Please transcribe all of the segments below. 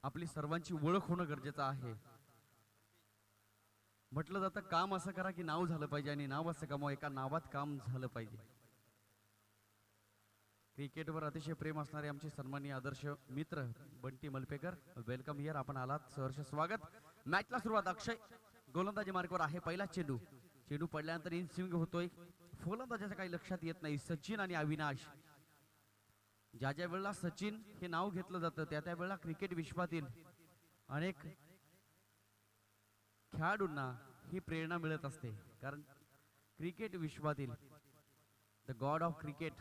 आपली सर्वांची ओळख होणं गरजेचं आहे. म्हटलं जातं काम असं करा की नाव झालं पाहिजे आणि नाव असं कमाव एका नावात काम झालं पाहिजे. क्रिकेटवर अतिशय प्रेम असणारे आमचे सन्माननीय आदर्श मित्र बंटी मलपेकर, वेलकम हिअर. आपण आलात, सहर्ष स्वागत. मॅचला सुरुवात. अक्षय गोलंदाजी मार्गावर आहे. पहिला चेंडू, चेंडू पडल्यानंतर इन स्विंग होतोय. फलंदाजाच्या काही लक्षात येत नाही. सचिन आणि अविनाश, ज्या ज्या वेळेला सचिन हे नाव घेतलं जातं त्या त्या वेळेला क्रिकेट विश्वातील अनेक खेळाडूंना ही प्रेरणा मिळत असते. कारण क्रिकेट विश्वातील द गॉड ऑफ क्रिकेट,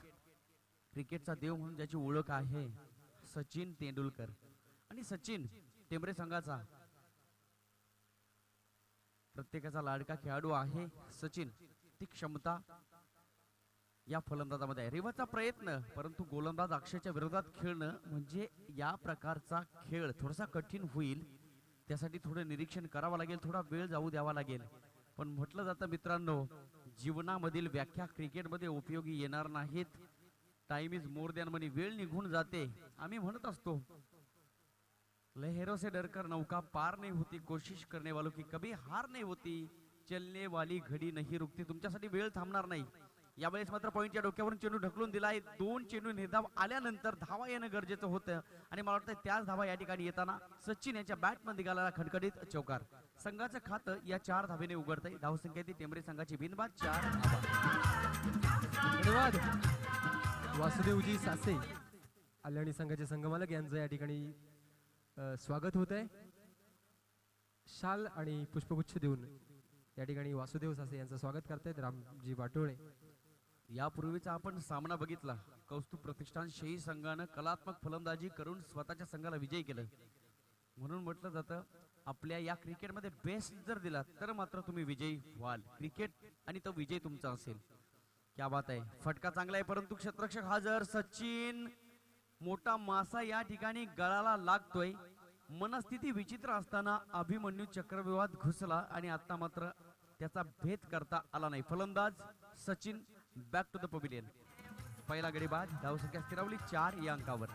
क्रिकेटचा देव म्हणून ज्याची ओळख आहे, सचिन तेंडुलकर. आणि सचिन टेंबरे संघाचा प्रत्येकाचा लाडका खेळाडू आहे. सचिन ती क्षमता या फलंदाजामध्ये आहे. रिवाचा प्रयत्न, परंतु गोलंदाज अक्षयच्या विरोधात खेळणं म्हणजे या प्रकारचा खेळ थोडासा कठीण होईल. त्यासाठी थोडं निरीक्षण करावं लागेल, थोडा वेळ जाऊ द्यावा लागेल. पण म्हटलं जातं मित्रांनो, जीवनामधील व्याख्या क्रिकेटमध्ये उपयोगी येणार नाहीत. टाइम इज मोर दॅन मनी. वेळ निघून जाते. आम्ही म्हणत असतो, लहरों से डरकर नौका पार नहीं होती, कोशिश करने वालों की कभी हार नहीं होती, चलने वाली घडी नहीं रुकती. तुमच्यासाठी वेळ थांबणार नाही. यावेळेस मात्र पॉईंटच्या डोक्यावरून चेंडू ढकलून दिलाय. दोन चेंडू निर्धाव आल्यानंतर धावा येणं गरजेचं होतं आणि मला वाटतं त्याच धावा या ठिकाणी येताना सचिन यांच्या बॅटमध्ये निघाला खडखडीत चौकार. संघाचं खातं या 4 धावेने उघडतंय. धावसंख्या ती टेंबरे संघाची बिनबाद 4 धावा. धन्यवाद वासुदेवजी सासे आले आणि संघाचे संघमालक यांचं या ठिकाणी स्वागत होत आहे. शाल आणि पुष्पगुच्छ देऊन या ठिकाणी वासुदेव सासे यांचं स्वागत करतायत रामजी वाटोळे. यापूर्वीचा आपण सामना बघितला. कौस्तुभ प्रतिष्ठान शेही संघानं कलात्मक फलंदाजी करून स्वतःच्या संघाला विजयी केलं. म्हणून म्हटलं जातं, आपल्या या क्रिकेटमध्ये बेस्ट जर दिला तर मात्र तुम्ही विजयी व्हाल. क्रिकेट आणि तो विजय तुमचा असेल. क्या बात आहे. फटका चांगला आहे, परंतु क्षेत्ररक्षक हजर. सचिन, मोठा मासा या ठिकाणी गळाला लागतोय. मनस्थिती विचित्र असताना अभिमन्यू चक्रव्यूहात घुसला आणि आता मात्र त्याचा भेद करता आला नाही. फलंदाज Sachin back to the pavilion. पहिला गडी बाद. धावसंख्या स्थिरावली 4 या अंकावर.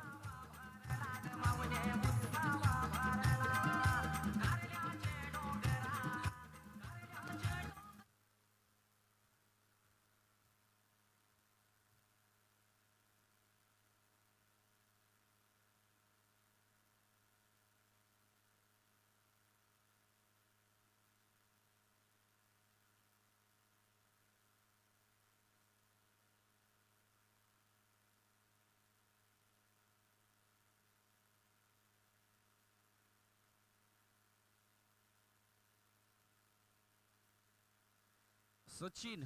सचिन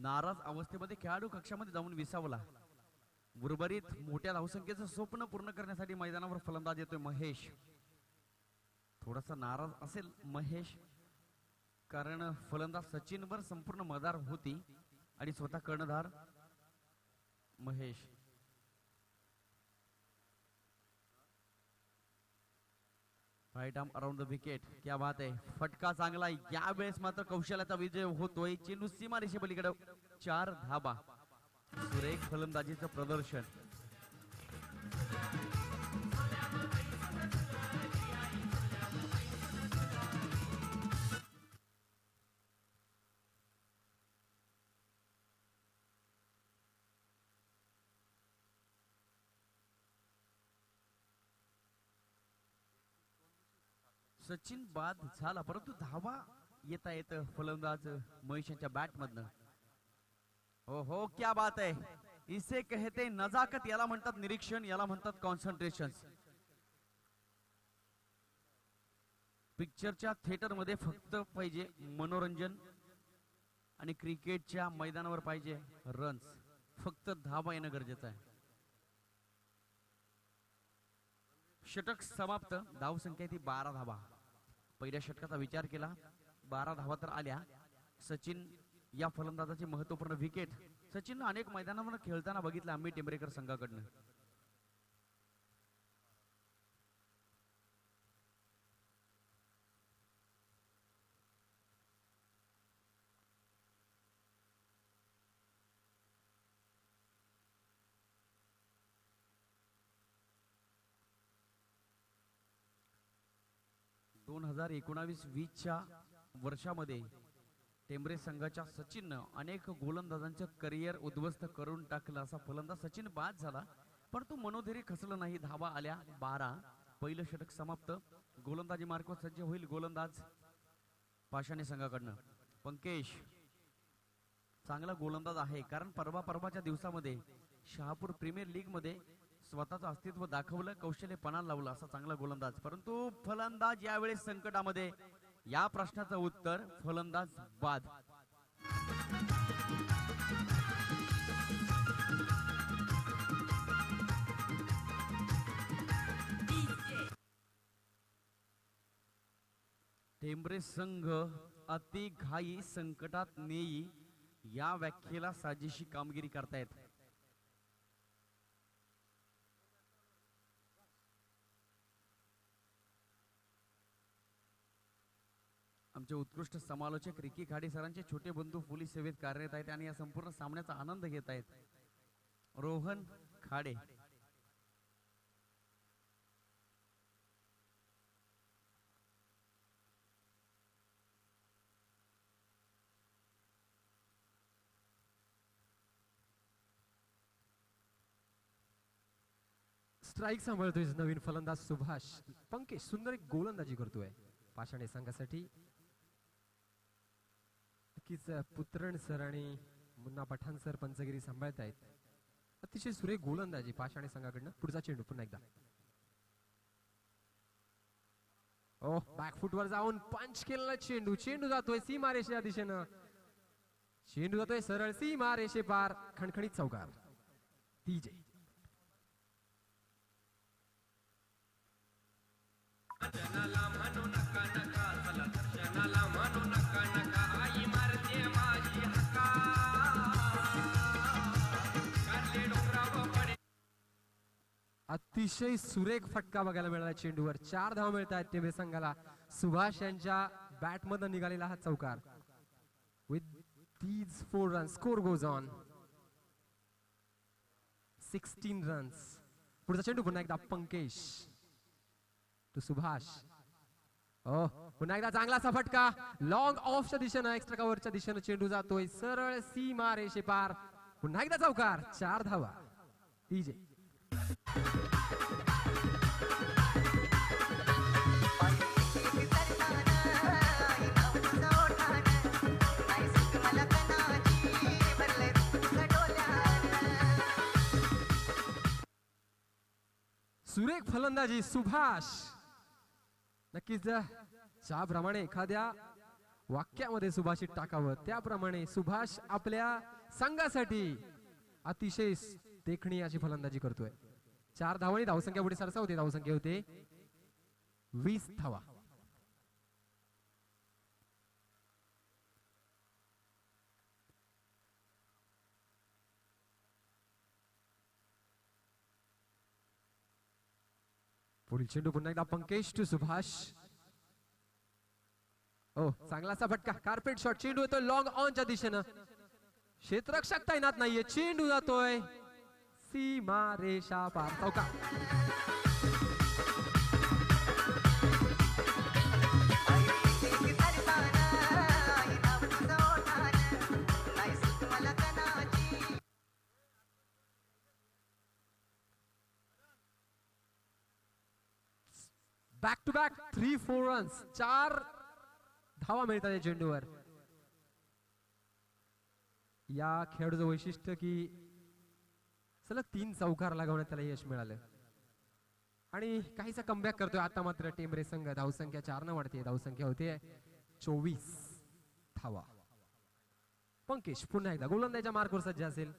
नाराज अवस्थेमध्ये खेळाडू कक्षामध्ये जाऊन विसावला. उर्वरित मोठ्या धावसंख्येचं स्वप्न पूर्ण करण्यासाठी मैदानावर फलंदाज येतोय महेश. थोडासा नाराज असेल महेश, कारण फलंदाज सचिनवर संपूर्ण मदार होती आणि स्वतः कर्णधार Mahesh. Right arm around the wicket. क्या बात आहे. फटका चांगला. यावेळेस मात्र कौशल्याचा विजय होतोय. चेंडू सीमा रेषेपलीकडे 4 धाबा. सुरेख फलंदाजीचं प्रदर्शन. सचिन बाद झाला, परंतु धावा येता येत फलंदाज महेश यांच्या बॅट मधनं. हो हो, क्या बात आहे. इसे कहते नजाकत. याला म्हणतात निरीक्षण, याला म्हणतात कॉन्सन्ट्रेशन. पिक्चरच्या थिएटर मध्ये फक्त पाहिजे मनोरंजन आणि क्रिकेटच्या मैदानावर पाहिजे रन्स. फक्त धावा येणं गरजेचं आहे. षटक समाप्त. धावसंख्या ती 12 धावा. पहिल्या षटकाचा विचार केला, 12 धावा तर आल्या. सचिन या फलंदाजाची महत्वपूर्ण विकेट. सचिन अनेक मैदानावर खेळताना बघितलं आम्ही टेंबरेकर संघाकडनं. 2019-20च्या वर्षामध्ये टेंबरे संघाच्या सचिननं अनेक गोलंदाजांचं करिअर उद्ध्वस्त करून टाकलं. असा फलंदाज सचिन बाद झाला, पण तो मनोधैर्य खचलं नाही. धावा आल्या 12. पहिलं षटक समाप्त. गोलंदाजी मार्कवर सज्ज होईल गोलंदाज पाषाणी संघाकडनं. पंकेश चांगला गोलंदाज आहे, कारण परवाच्या दिवसामध्ये शहापूर प्रीमियर लीग मध्ये स्वतःचं अस्तित्व दाखवलं, कौशल्य पणाला लावलं. असा चांगला गोलंदाज, परंतु फलंदाज यावेळेस संकटामध्ये. या प्रश्नाचं उत्तर फलंदाज बाद. टेंबरे संघ अति घाई संकटात नेई या व्याख्येला साजेशी कामगिरी करतायत. आमचे उत्कृष्ट समालोचक रिकी खाडे सरांचे छोटे बंधू पोलीस सेवेत कार्यरत आहेत आणि या संपूर्ण सामन्याचा आनंद घेत आहेत. रोहन खाडे स्ट्राईक सांभाळतोय नवीन फलंदाज सुभाष. पंकेश सुंदर एक गोलंदाजी करतोय पाषाणी संघासाठी. नक्कीच पुत्रण सर आणि मुन्ना पठाण सर पंचगिरी सांभाळतायत. अतिशय सुरेख गोलंदाजी पाषाणी संघाकडनं. पुढचा चेंडू पुन्हा एकदा. ओ बॅकफुटवर जाऊन पंच केलेला चेंडू. चेंडू जातोय सीमारेषेच्या दिशेनं. चेंडू जातोय सरळ सीमारेषे पार. खणखणीत चौकार. TJ दर्शनाला म्हणू नका नका, चला दर्शनाला म्हणू नका नका, आई मारते माझी हका, काढले डोंगराव पडे. अतिशय सुरेख फटका बघायला मिळाला चेंडूवर. 4 धावा मिळत आहेत टेंबे संघाला. सुभाष यांच्या बॅट मधून निघालेला हा चौकार. With these 4 runs score goes on 16 runs. पुढचा चेंडू पुन्हा एकदा पंकेश टू सुभाष. पुन्हा एकदा चांगला असा फटका. लॉंग ऑफच्या दिशेनं एक्स्ट्रा कव्हरच्या दिशेनं चेंडू जातोय सरळ सीमा रेषे पार. पुन्हा एकदा चौकार. 4 धावा. TJ सुरेख फलंदाजी सुभाष. नक्कीच ज्याप्रमाणे एखाद्या वाक्यामध्ये सुभाषित टाकावं त्याप्रमाणे सुभाष आपल्या संघासाठी अतिशय देखणी अशी फलंदाजी करतोय. 4 धावांनी धावसंख्या पुढे सरसावते. धावसंख्या होते 20 धावा. पुढील चेंडू पुन्हा एकदा पंकेश टू सुभाष. चांगलासा फटका. Carpet shot. चेंडू येतोय लॉंग ऑनच्या दिशेनं. क्षेत्ररक्षक तैनात नाहीये. चेंडू जातोय सीमा रेषा पार. चौकार. Back to back 3-4 runs. 4 धावा मिळतात या चेंडूवर. या खेळाडूचं वैशिष्ट्य की सलग 3 चौकार लगावण्यात त्याला यश मिळालं आणि काहीसा कमबॅक करतोय. आता मात्र टेंबरे संघ धावसंख्या 4 न वाढते. धावसंख्या होते 24 धावा. पंकेश पुन्हा एकदा गोलंदाजीच्या मार्कवर सज्ज असेल.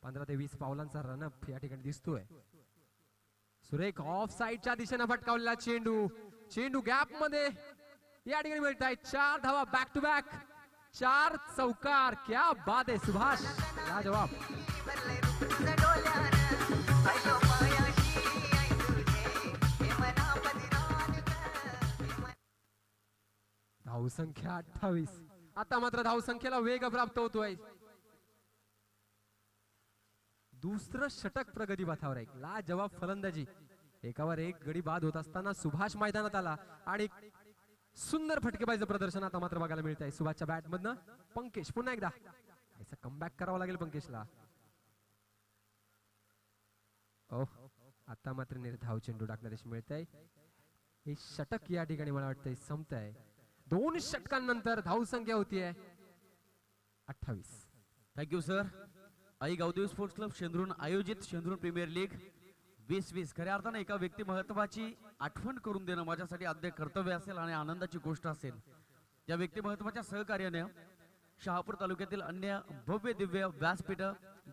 15 ते 20 पावलांचा रनअप या ठिकाणी दिसतोय. सुरेख ऑफ साइडच्या दिशेनं फटकावलेला चेंडू. चेंडू गॅप मध्ये या ठिकाणी मिळत आहेत 4 धावा. बॅक टू बॅक 4 चौकार. क्या बात आहे सुभाष. लाजवाब. धावसंख्या 28. आता मात्र धावसंख्येला वेग प्राप्त होतोय. दुसरं षटक प्रगती पथावर आहे. लाजवाब फलंदाजी. एकावर एक गडी बाद होत असताना सुभाष मैदानात आला आणि सुंदर फटकेबाजीचं प्रदर्शन आता मात्र बघायला मिळत आहे सुभाषच्या बॅट मधनं. पंकेश पुन्हा एकदा याचा कमबॅक करावा लागेल पंकेशला. आता मात्र निर्धाव चेंडू टाकण्यास मिळत आहे. हे षटक या ठिकाणी मला वाटतंय संपत आहे. 2 षटकांनंतर धावसंख्या होतीये 28. Thank you sir. Aai Gavdevi sports club Shendrun आयोजित शेंद्रून प्रीमियर लीग 2020 खऱ्या अर्थानं एका व्यक्ती महत्वाची आठवण करून देणं माझ्यासाठी आद्य कर्तव्य असेल आणि आनंदाची गोष्ट असेल. या व्यक्ती महत्वाच्या सहकार्याने शहापूर तालुक्यातील अन्य भव्य दिव्य व्यासपीठ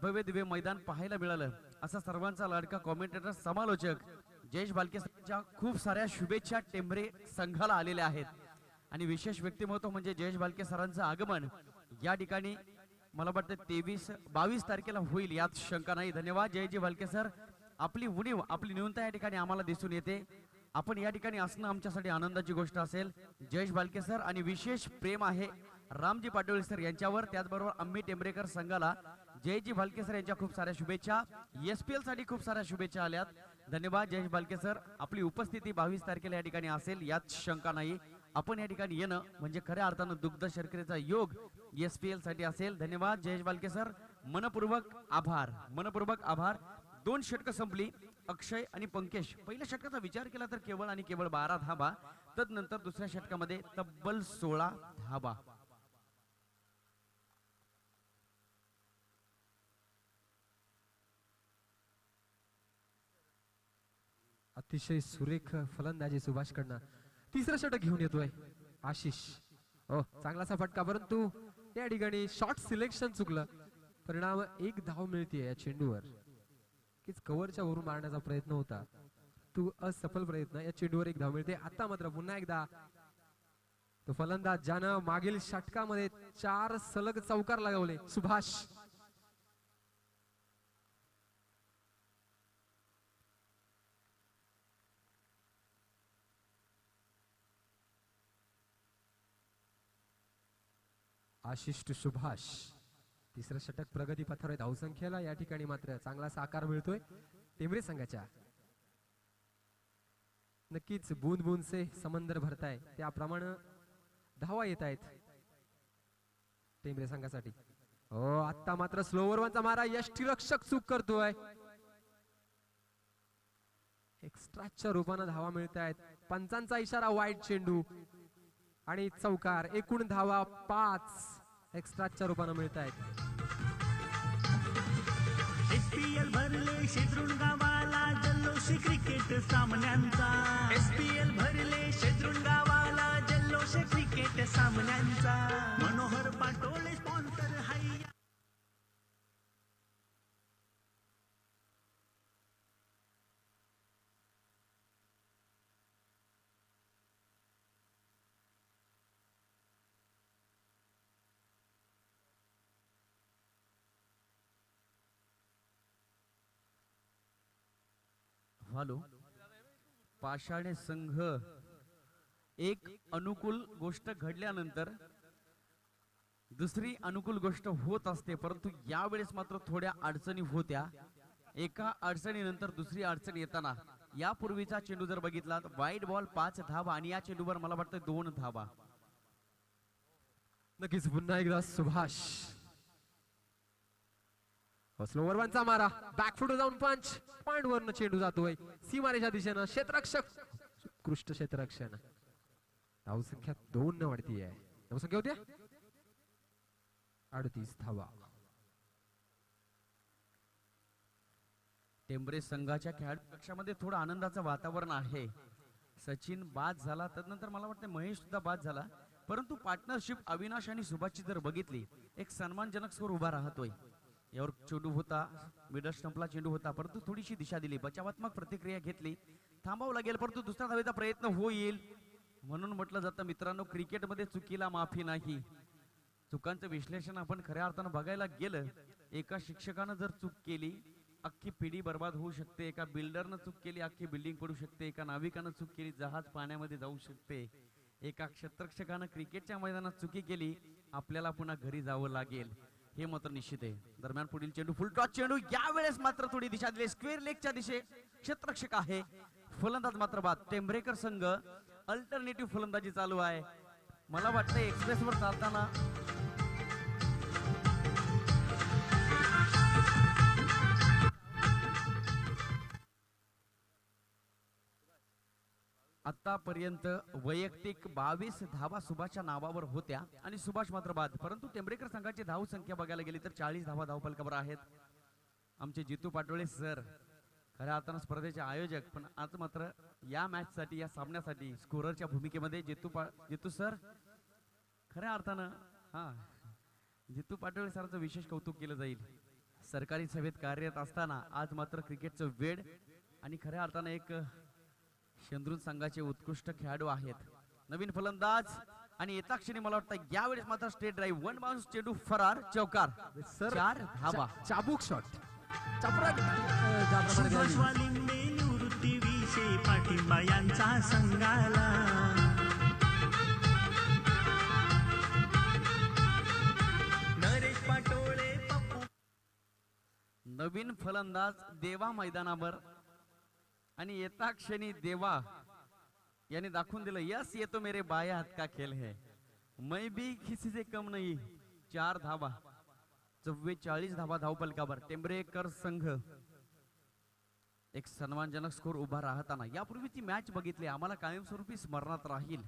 भव्य दिव्य मैदान पाहायला मिळालं. असा सर्वांचा लाडका कॉमेंटेटर समालोचक जयेश बालकेच्या खूप साऱ्या शुभेच्छा टेंभरे संघाला आलेल्या आहेत. आणि विशेष व्यक्तिमत्व म्हणजे जयेश बालके सरांचं आगमन या ठिकाणी मला वाटतं 22 तारखेला होईल यात शंका नाही. धन्यवाद जयजी बालके सर. आपली उणीव आपली न्यूनता या ठिकाणी आम्हाला दिसून येते. आपण या ठिकाणी असणं आमच्यासाठी आनंदाची गोष्ट असेल. जयेश बालके सर आणि विशेष प्रेम आहे रामजी पाटोळे सर यांच्यावर. त्याचबरोबर आम्ही टेंभरेकर संघाला जयजी बालके सर यांच्या खूप साऱ्या शुभेच्छा. SPL साठी खूप साऱ्या शुभेच्छा आल्यात. धन्यवाद जयेश बालके सर. आपली उपस्थिती 22 तारखेला या ठिकाणी असेल यात शंका नाही. आपण या ठिकाणी येणं म्हणजे खऱ्या अर्थानं दुग्ध शर्करेचा योग SPL साठी असेल. धन्यवाद जयेश बालके सर. मनपूर्वक आभार मनपूर्वक आभार. 2 षटकं संपली. अक्षय आणि पंकेश पहिल्या षटकाचा विचार केला तर केवळ आणि केवळ 12 धाबा. तदनंतर दुसऱ्या षटकामध्ये तब्बल 16 धाबा. अतिशय सुरेख फलंदाजी सुभाषकडनं. तिसरं षटक घेऊन येतोय आशिष. चांगलासा फटका परंतु या ठिकाणी शॉर्ट सिलेक्शन चुकलं. परिणाम 1 धाव मिळते या चेंडूवर. कीच कव्हरच्या वरून मारण्याचा प्रयत्न होता तू असफल प्रयत्न. या चेंडूवर 1 धाव मिळते. आता मात्र पुन्हा एकदा तो फलंदाज ज्यानं मागील षटकामध्ये 4 सलग चौकार लगावले सुभाष. आशिष टू सुभाष. तिसरं षटक प्रगती पथावर धावसंख्येला या ठिकाणी मात्र चांगलासा आकार मिळतोय टेंभरे संघाच्या. नक्कीच बूंद बूंद से समंदर भरताय त्याप्रमाणे धावा येत आहेत टेंभरे संघासाठी. आता मात्र स्लोवरचा मारा यष्टीरक्षक चूक करतोय. एक्स्ट्राच्या रूपाने धावा मिळत आहेत. पंचांचा इशारा वाईट चेंडू आणि चौकार. एकूण धावा 5 एक्स्ट्राच्या रूपाने मिळत आहेत. SPL भरले शेद्रुण गावाला जल्लोष क्रिकेट सामन्यांचा. SPL भरले शेद्रुण गावाला जल्लोष क्रिकेट सामन्यांचा. मनोहर पाटोळे स्पॉन्सर हाय. हॅलो. पाषाणे संघ एक अनुकूल गोष्ट घडल्यानंतर दुसरी अनुकूल गोष्ट होत असते. परंतु यावेळेस मात्र थोड्या अडचणी होत्या. एका अडचणीनंतर दुसरी अडचण येताना यापूर्वीचा चेंडू जर बघितला वाईट बॉल 5 धावा आणि या चेंडूवर मला वाटतं 2 धावा. नक्कीच पुन्हा एकदा सुभाष. स्लोवरचा मारा बॅकफुट जाऊन पंच. पॉइंट वरनं चेंडू जातोय सीमारेच्या दिशेनं. क्षेत्ररक्षक उत्कृष्ट क्षेत्ररक्षण. धावसंख्या 2 न वाढतीये. धावसंख्या होत्या 38 धावा. टेंभरे संघाच्या खेळाडू पक्षामध्ये थोडं आनंदाचं वातावरण आहे. सचिन बाद झाला तदनंतर मला वाटतं महेश सुद्धा बाद झाला. परंतु पार्टनरशिप अविनाश आणि सुभाषची जर बघितली एक सन्मानजनक स्कोर उभा राहतोय. यावर चेंडू होता मिडल स्टंपला चेंडू होता परंतु थोडीशी दिशा दिली. बचावात्मक प्रतिक्रिया घेतली. थांबावं लागेल परंतु दुसऱ्या धावेचा प्रयत्न होईल. म्हणून म्हटलं जातं मित्रांनो क्रिकेटमध्ये चुकीला माफी नाही. चुकांचं विश्लेषण आपण खऱ्या अर्थानं बघायला गेलं एका शिक्षकानं जर चूक केली अख्खी पिढी बर्बाद होऊ शकते. एका बिल्डरनं चूक केली अख्खी बिल्डिंग पडू शकते. एका नाविकानं चूक केली जहाज पाण्यामध्ये जाऊ शकते. एका क्षेत्ररक्षकानं क्रिकेटच्या मैदानात चुकी केली आपल्याला पुन्हा घरी जावं लागेल. हे मात्र निश्चित आहे. दरम्यान पुढील चेंडू फुल टॉस चेंडू. यावेळेस मात्र थोडी दिशा दिली स्क्वेअर लेगच्या दिशे. क्षेत्ररक्षक आहे फलंदाज मात्र बाद. टेंभरेकर संघ अल्टरनेटिव्ह फलंदाजी चालू आहे. मला वाटतं एक्सप्रेसवर चालताना आतापर्यंत वैयक्तिक 22 धावा सुभाषच्या नावावर होत्या आणि सुभाष मात्र बाद. परंतु टेंबरेकर संघाची धाव संख्या बघायला गेली तर 40 धावा धावफलकावर आहेत. आमचे जितू पाटोळे सर खऱ्या अर्थानं स्पर्धेचे आयोजक, पण आज मात्र या मॅच साठी या सामन्यासाठी स्कोररच्या भूमिकेमध्ये जितू सर खऱ्या अर्थानं जितू पाटोळे सरांचं विशेष कौतुक केलं जाईल. सरकारी सभेत कार्यरत असताना आज मात्र क्रिकेटचं वेड आणि खऱ्या अर्थानं एक शेंद्रून संघाचे उत्कृष्ट खेळाडू आहेत. नवीन फलंदाज आणि येता क्षणी मला वाटतं यावेळेस मात्र स्टेट ड्राईव्ह, वन बाउन्स चेंडू फरार चौकार, सर 4 धावा. चाबूक शॉट ज्याप्रमाणे सुभाष वालिंबे निवृत्ती विषयी पाठिंबा यांचा संघाला. नरेश पाटोळे पप्पू नवीन फलंदाज देवा मैदानावर आणि येता क्षणी देवा याने दाखवून दिलं, यस ये तो मेरे बाएं हाथ का खेल है, मैं भी किसी से कम नहीं. 4 धावा, 44 धावा धावफलकावर. टेंबरेकर संघ एक सन्मानजनक स्कोर उभा राहताना यापूर्वी ती मॅच बघितली, आम्हाला कायमस्वरूपी स्मरणात राहील.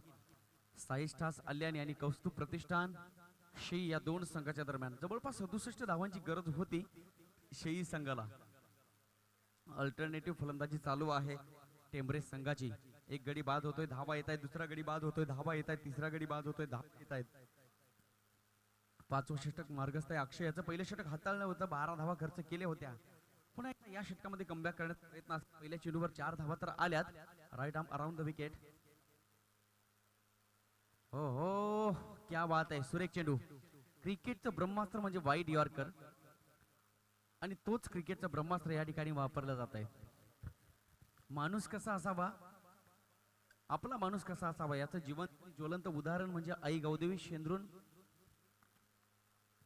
साई स्टार्स कल्याण आणि कौस्तुभ प्रतिष्ठान शेई या दोन संघाच्या दरम्यान जवळपास 67 धावांची गरज होती शेई संघाला. अल्टरनेटिव्ह फलंदाजी चालू आहे टेंबरे संघाची. एक गडी बाद होतोय, धावा येत आहेत, दुसरा गडी बाद होतोय, धावा येत आहेत, तिसरा गडी बाद होतोय, धावा येत आहेत. 5वं षटक मार्गस्थ आहे. अक्षय याचं पहिलं षटक हाताळलं होतं, 12 धावा खर्च केल्या होत्या. पुन्हा एकदा या षटकामध्ये कमबॅक करण्याचा प्रयत्न असतो. पहिल्या चेंडूवर 4 धावा तर आल्यात. Right arm around the wicket. हो हो, क्या बात आहे, सुरेख चेंडू. क्रिकेटचं ब्रह्मास्त्र म्हणजे वाईड यॉर्कर आणि तोच क्रिकेटचं ब्रह्मास्त्र या ठिकाणी वापरलं जात आहे. माणूस कसा असावा, आपला माणूस कसा असावा याचं ज्वलंत उदाहरण म्हणजे आई गौदेवी शेंद्रून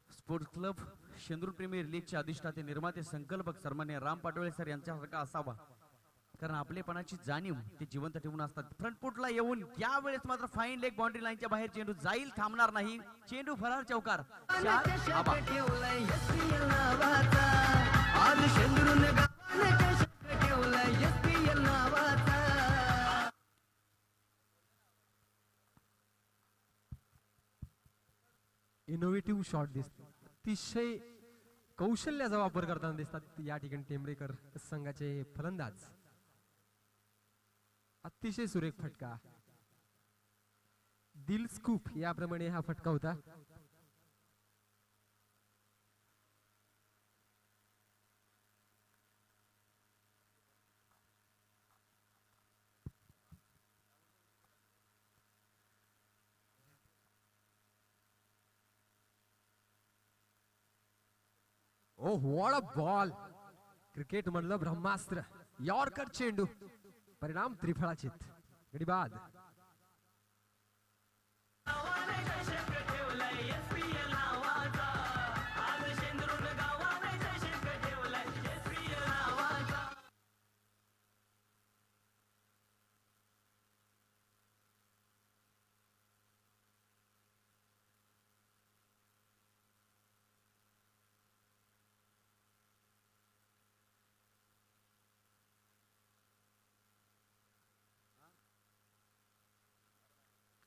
स्पोर्ट्स क्लब, शेंद्रून प्रीमियर लीगचे अधिष्ठाते, निर्माते, संकल्पक सन्मान्य राम पाटोळे सर यांच्यासारखा असावा. कारण आपलेपणाची जाणीव ते जिवंत ठेवून असतात. फ्रंटफुटला येऊन यावेळेस मात्र फाईन लेग बाउंड्री लाईनच्या बाहेर चेंडू जाईल, थांबणार नाही. चेंडू फरार चौकार, 4 धावा. इनोव्हेटिव्ह शॉट दिसतो, अतिशय कौशल्याचा वापर करताना दिसतात या ठिकाणी टेंबरेकर संघाचे फलंदाज. अतिशय सुरेख फटका, दिल स्कूप याप्रमाणे हा फटका होता. ओह व्हॉट अ बॉल. क्रिकेट मधलं ब्रह्मास्त्र, यॉर्कर चेंडू, परिणाम त्रिफळाचित, गडी बाद.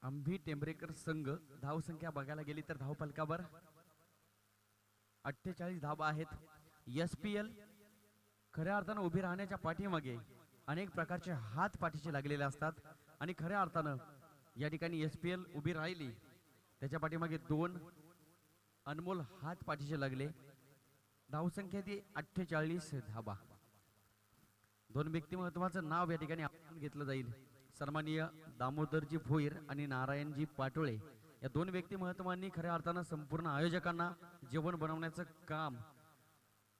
आम्ही टेंबरेकर संघ धावसंख्या बघायला गेली तर धावफलकावर 48 धावा आहेत. SPL खऱ्या अर्थानं उभी राहण्याच्या पाठीमागे अनेक प्रकारचे हात पाठीचे लागलेले असतात आणि खऱ्या अर्थानं या ठिकाणी SPL उभी राहिली त्याच्या पाठीमागे 2 अनमोल हात पाठीचे लागले. धावसंख्या ती 48 धावा. 2 व्यक्तिमत्वाचं नाव या ठिकाणी आपण घेतलं जाईल. सन्माननीय दामोदरजी भोईर आणि नारायणजी पाटोळे या 2 व्यक्तिमत्वांनी खऱ्या अर्थानं संपूर्ण आयोजकांना जेवण बनवण्याचं काम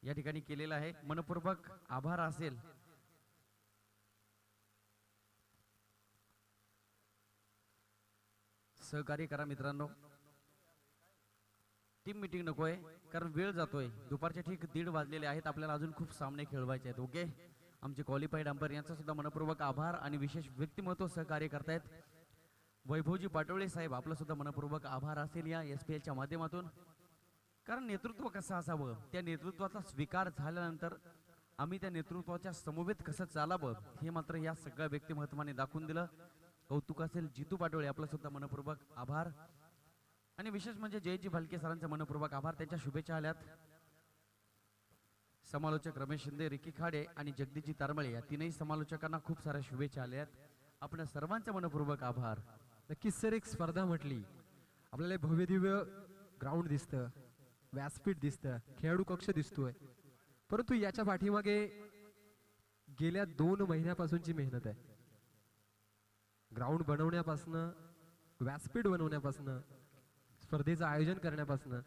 या ठिकाणी केलेलं आहे. मनपूर्वक आभार असेल. सहकार्य करा मित्रांनो. टीम मीटिंग नकोय कारण वेळ जातोय. दुपारचे ठीक 1:30 वाजलेले आहेत. आपल्याला अजून खूप सामने खेळवायचे आहेत. ओके, आमचे क्वालिफाईड अंपायर यांचा सुद्धा मनपूर्वक आभार आणि विशेष व्यक्तिमत्व सहकार्य करतायत वैभवजी पाटोळे साहेब, आपलं सुद्धा मनपूर्वक आभार असेल या SPL च्या माध्यमातून. कारण नेतृत्व कसं असावं, त्या नेतृत्वाचा स्वीकार झाल्यानंतर आम्ही त्या नेतृत्वाच्या समवेत कसं चालावं हे मात्र या सगळ्या व्यक्तिमत्वाने दाखवून दिलं. कौतुक असेल जितू पाटोळे, आपलं सुद्धा मनपूर्वक आभार आणि विशेष म्हणजे जयजी भालके सरांचा मनपूर्वक आभार. त्यांच्या शुभेच्छा आल्यात. समालोचक रमेश शिंदे, रिकी खाडे आणि जगदीशजी तारमळे या तीनही समालोचकांना खूप साऱ्या शुभेच्छा आल्यात. आपण सर्वांचा मनपूर्वक आभार. नक्कीच सर, एक स्पर्धा म्हटली आपल्याला भव्य दिव्य ग्राउंड दिसतं, व्यासपीठ दिसतं, खेळाडू कक्ष दिसतोय, परंतु याच्या पाठीमागे गेल्या 2 महिन्यापासूनची मेहनत आहे. ग्राउंड बनवण्यापासनं, व्यासपीठ बनवण्यापासनं, स्पर्धेचं आयोजन करण्यापासनं.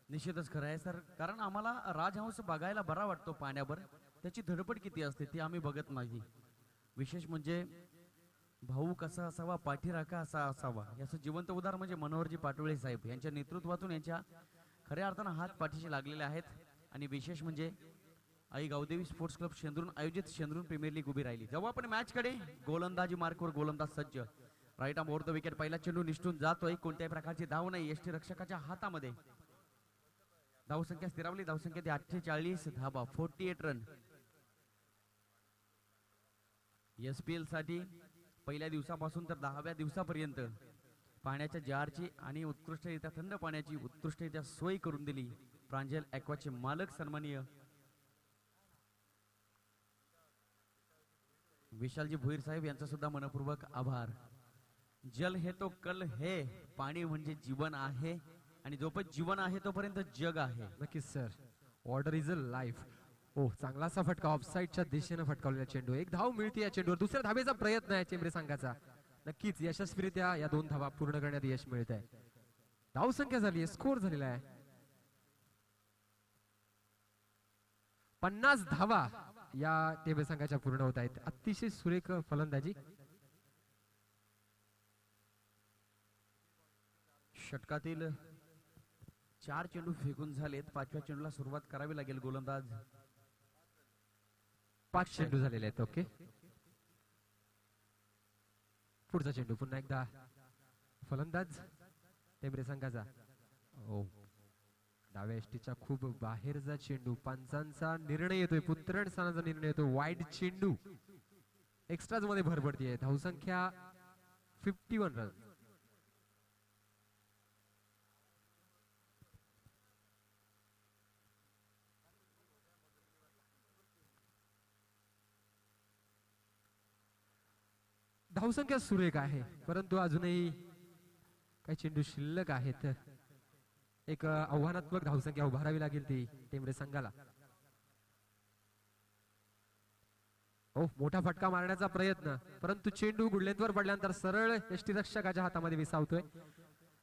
निश्चितच खरं आहे सर, कारण आम्हाला राजहंस बघायला बरा वाटतो पाण्यावर, त्याची धडपड किती असते ती आम्ही बघत नाही. विशेष म्हणजे भाऊ कसा असावा, पाठीराखा असा असावा, याचं जिवंत उदाहरण म्हणजे मनोहरजी पाटोळे साहेब यांच्या नेतृत्वातून यांच्या खऱ्या अर्थानं हात पाठीशी लागलेले आहेत. आणि विशेष म्हणजे आई गावदेवी स्पोर्ट्स क्लब शेंद्रून आयोजित शेंद्रून प्रीमियर लीग उभी राहिली. जेव्हा आपण मॅच कडे गोलंदाजी मार्कवर गोलंदाज सज्ज, right arm over the wicket, पहिला चेंडू निष्ठून जातोय, कोणत्याही प्रकारची धाव नाही, यष्टी रक्षकाच्या हातामध्ये. धावसंख्या स्थिरावली, धावसंख्या ती 48 धाबा, 48 रन. SPL साठी पहिल्या दिवसापासून तर 10व्या दिवसापर्यंत पाण्याच्या जारची आणि उत्कृष्टरित्या थंड पाण्याची उत्कृष्टरित्या सोय करून दिली प्रांजल ॲक्वाचे मालक सन्माननीय विशालजी भोईर साहेब यांचा सुद्धा मनपूर्वक आभार. जल हे तो कल है, पाणी म्हणजे जीवन आहे आणि जोपर्यंत जीवन आहे तोपर्यंत जग आहे. नक्कीच sir, order is a life. ओ, चांगलासा फटका ऑफसाईडच्या दिशेने फटकावलेला चेंडू. 1 धाव मिळते या चेंडूवर. दुसऱ्या धावेचा प्रयत्न आहे चेंबरे संघाचा. नक्कीच यशस्वीरित्या या 2 धावा पूर्ण करण्यात यश मिळत आहे. धाव संख्या झाली आहे, स्कोर झालेला आहे 50 धावा या टेबल संघाच्या पूर्ण होत आहेत. अतिशय सुरेख फलंदाजी. षटकातील 4 चेंडू फेकून झालेत. 5व्या चेंडूला सुरुवात करावी लागेल. गोलंदाज 5 चेंडू झालेले आहेत. ओके, पुढचा चेंडू पुन्हा एकदा फलंदाज टेंबरे संघाचा. ओ, डाव्या एष्टीच्या खूप बाहेरचा चेंडू. पंचांचा निर्णय येतोय, पुत्रण स्थानाचा निर्णय येतोय. वाईड चेंडू एक्स्ट्राज मध्ये भर पडतीये. धावसंख्या 51 रन. धावसंख्या सुरेख आहे, परंतु अजूनही काही चेंडू शिल्लक आहेत. एक आव्हानात्मक धावसंख्या उभारावी लागेल ती टेंबरे संघाला. ओ, मोठा फटका मारण्याचा प्रयत्न, परंतु चेंडू गुडलेंवर पडल्यानंतर सरळ यष्टीरक्षकाच्या हातामध्ये विसावतोय.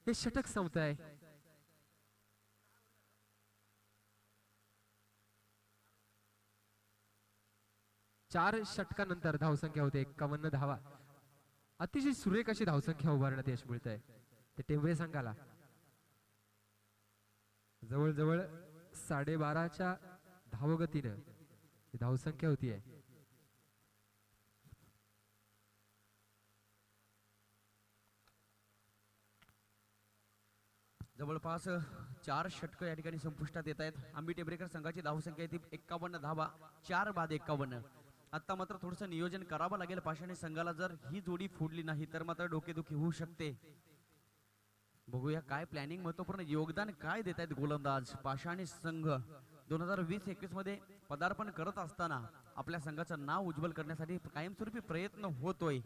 हे षटक संपत आहे. चार षटकानंतर धावसंख्या होते 51 धावा. अतिशय सुरेख अशी धावसंख्या उभारण्यात यश मिळत आहे ते टेंबरे संघाला. जवळजवळ 12.5च्या धावगतीनं ही धावसंख्या होतीये. जवळपास 4 षटकं या ठिकाणी संपुष्टात येत आहेत. आंबी टेंबरेकर संघाची धावसंख्या ती 51 धावा, 4 बाद 51. आता मात्र थोडंसं नियोजन करावं लागेल पाषाणी संघाला. जर ही जोडी फोडली नाही तर मात्र डोकेदुखी होऊ शकते. बघूया काय प्लॅनिंग, महत्वपूर्ण योगदान काय देत आहेत गोलंदाज. पाषाणी संघ 2020-21 मध्ये पदार्पण करत असताना आपल्या संघाचं नाव उज्ज्वल करण्यासाठी कायमस्वरूपी प्रयत्न होतोय.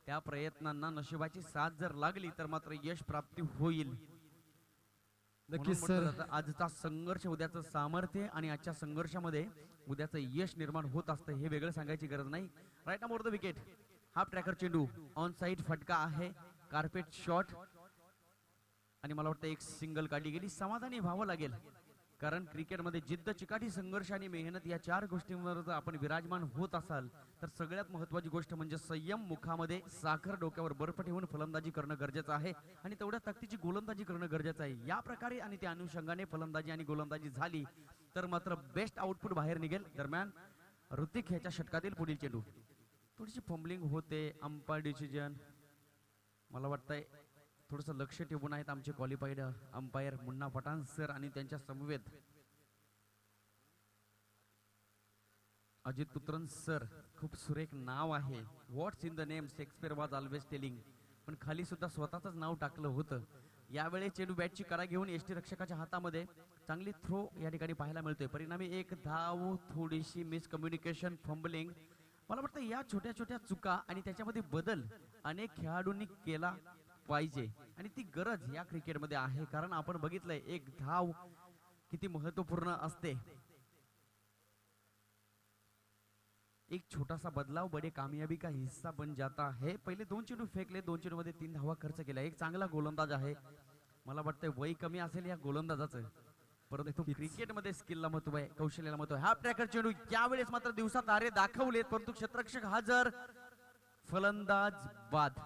त्या प्रयत्नांना नशिबाची साथ जर लागली तर मात्र यश प्राप्ती होईल. नक्कीच सर, आजचा संघर्ष उद्याचं सामर्थ्य आणि आजच्या संघर्षामध्ये उद्याचं यश निर्माण होत असतं हे वेगळं सांगायची गरज नाही. Right arm over the wicket, half tracker चेंडू, ऑन साइड फटका आहे, कार्पेट शॉट आणि मला वाटतं एक सिंगल काढली गेली. समाधानी व्हावं लागेल कारण क्रिकेटमध्ये जिद्द, चिकाटी, संघर्ष आणि मेहनत या 4 गोष्टींवर जर आपण विराजमान होत असाल तर सगळ्यात महत्त्वाची गोष्ट म्हणजे संयम, मुखामध्ये साखर, डोक्यावर बर्फ ठेवून फलंदाजी करणं गरजेचं आहे आणि तेवढ्या ताकदीची गोलंदाजी करणं गरजेचं आहे. या प्रकारे आणि त्या अनुषंगाने फलंदाजी आणि गोलंदाजी झाली तर मात्र बेस्ट आउटपुट बाहेर निघेल. दरम्यान ऋतिक ह्याच्या षटकातील पुढील चेंडू. थोडीशी फंबलिंग होते, अंपायर डिसिजन. मला वाटतंय थोडंसं लक्ष ठेवून आहेत आमचे qualified umpire Munna Pathan sir आणि त्यांच्या समवेत अजित पुत्रन सर. खूप सुरेख नाव आहे. व्हॉट्स in the name Shakespeare was always telling. पण खाली सुद्धा स्वतःच नाव टाकलं होतं. यावेळी चेंडू बॅटची करा घेऊन एसटी रक्षकाच्या हातामध्ये चांगली थ्रो या ठिकाणी पाहायला मिळतोय. परिणामी एक धाव, थोडीशी मिसकम्युनिकेशन, फंबलिंग. मला वाटतं या छोट्या छोट्या चुका आणि त्याच्यामध्ये बदल अनेक खेळाडूंनी केला पाहिजे आणि ती गरज या क्रिकेटमध्ये आहे. कारण आपण बघितलंय एक धाव किती महत्वपूर्ण असते. एक छोटासा बदलाव बडे कामयाबी का हिस्सा बन जाता है. पहिले 2 चेंडू फेकले, 2 चेंडू मध्ये 3 धावा खर्च केला. एक चांगला गोलंदाज आहे. मला वाटतंय वय कमी असेल या गोलंदाजाचं, परंतु क्रिकेटमध्ये स्किलला महत्व आहे, कौशल्याला महत्व आहे. हाफ ट्रॅकर चेंडू यावेळेस मात्र दिवसात तारे दाखवलेत, परंतु क्षेत्ररक्षक हजर, फलंदाज बाद.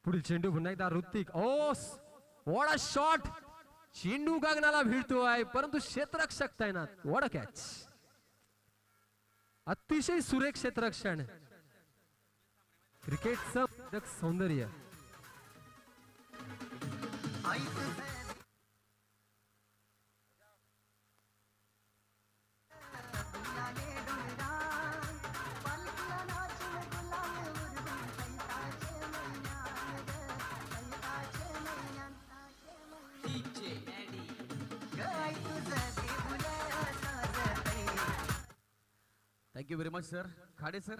पुढील चेंडू पुन्हा एकदा ऋतिक. ओस वॉट अ शॉट. चेंडू गगनाला भिडतोय परंतु क्षेत्ररक्षक तैनात. What a catch. अतिशय सुरेख क्षेत्ररक्षण. क्रिकेटचं सौंदर्य. Thank you very much sir. Khade sir,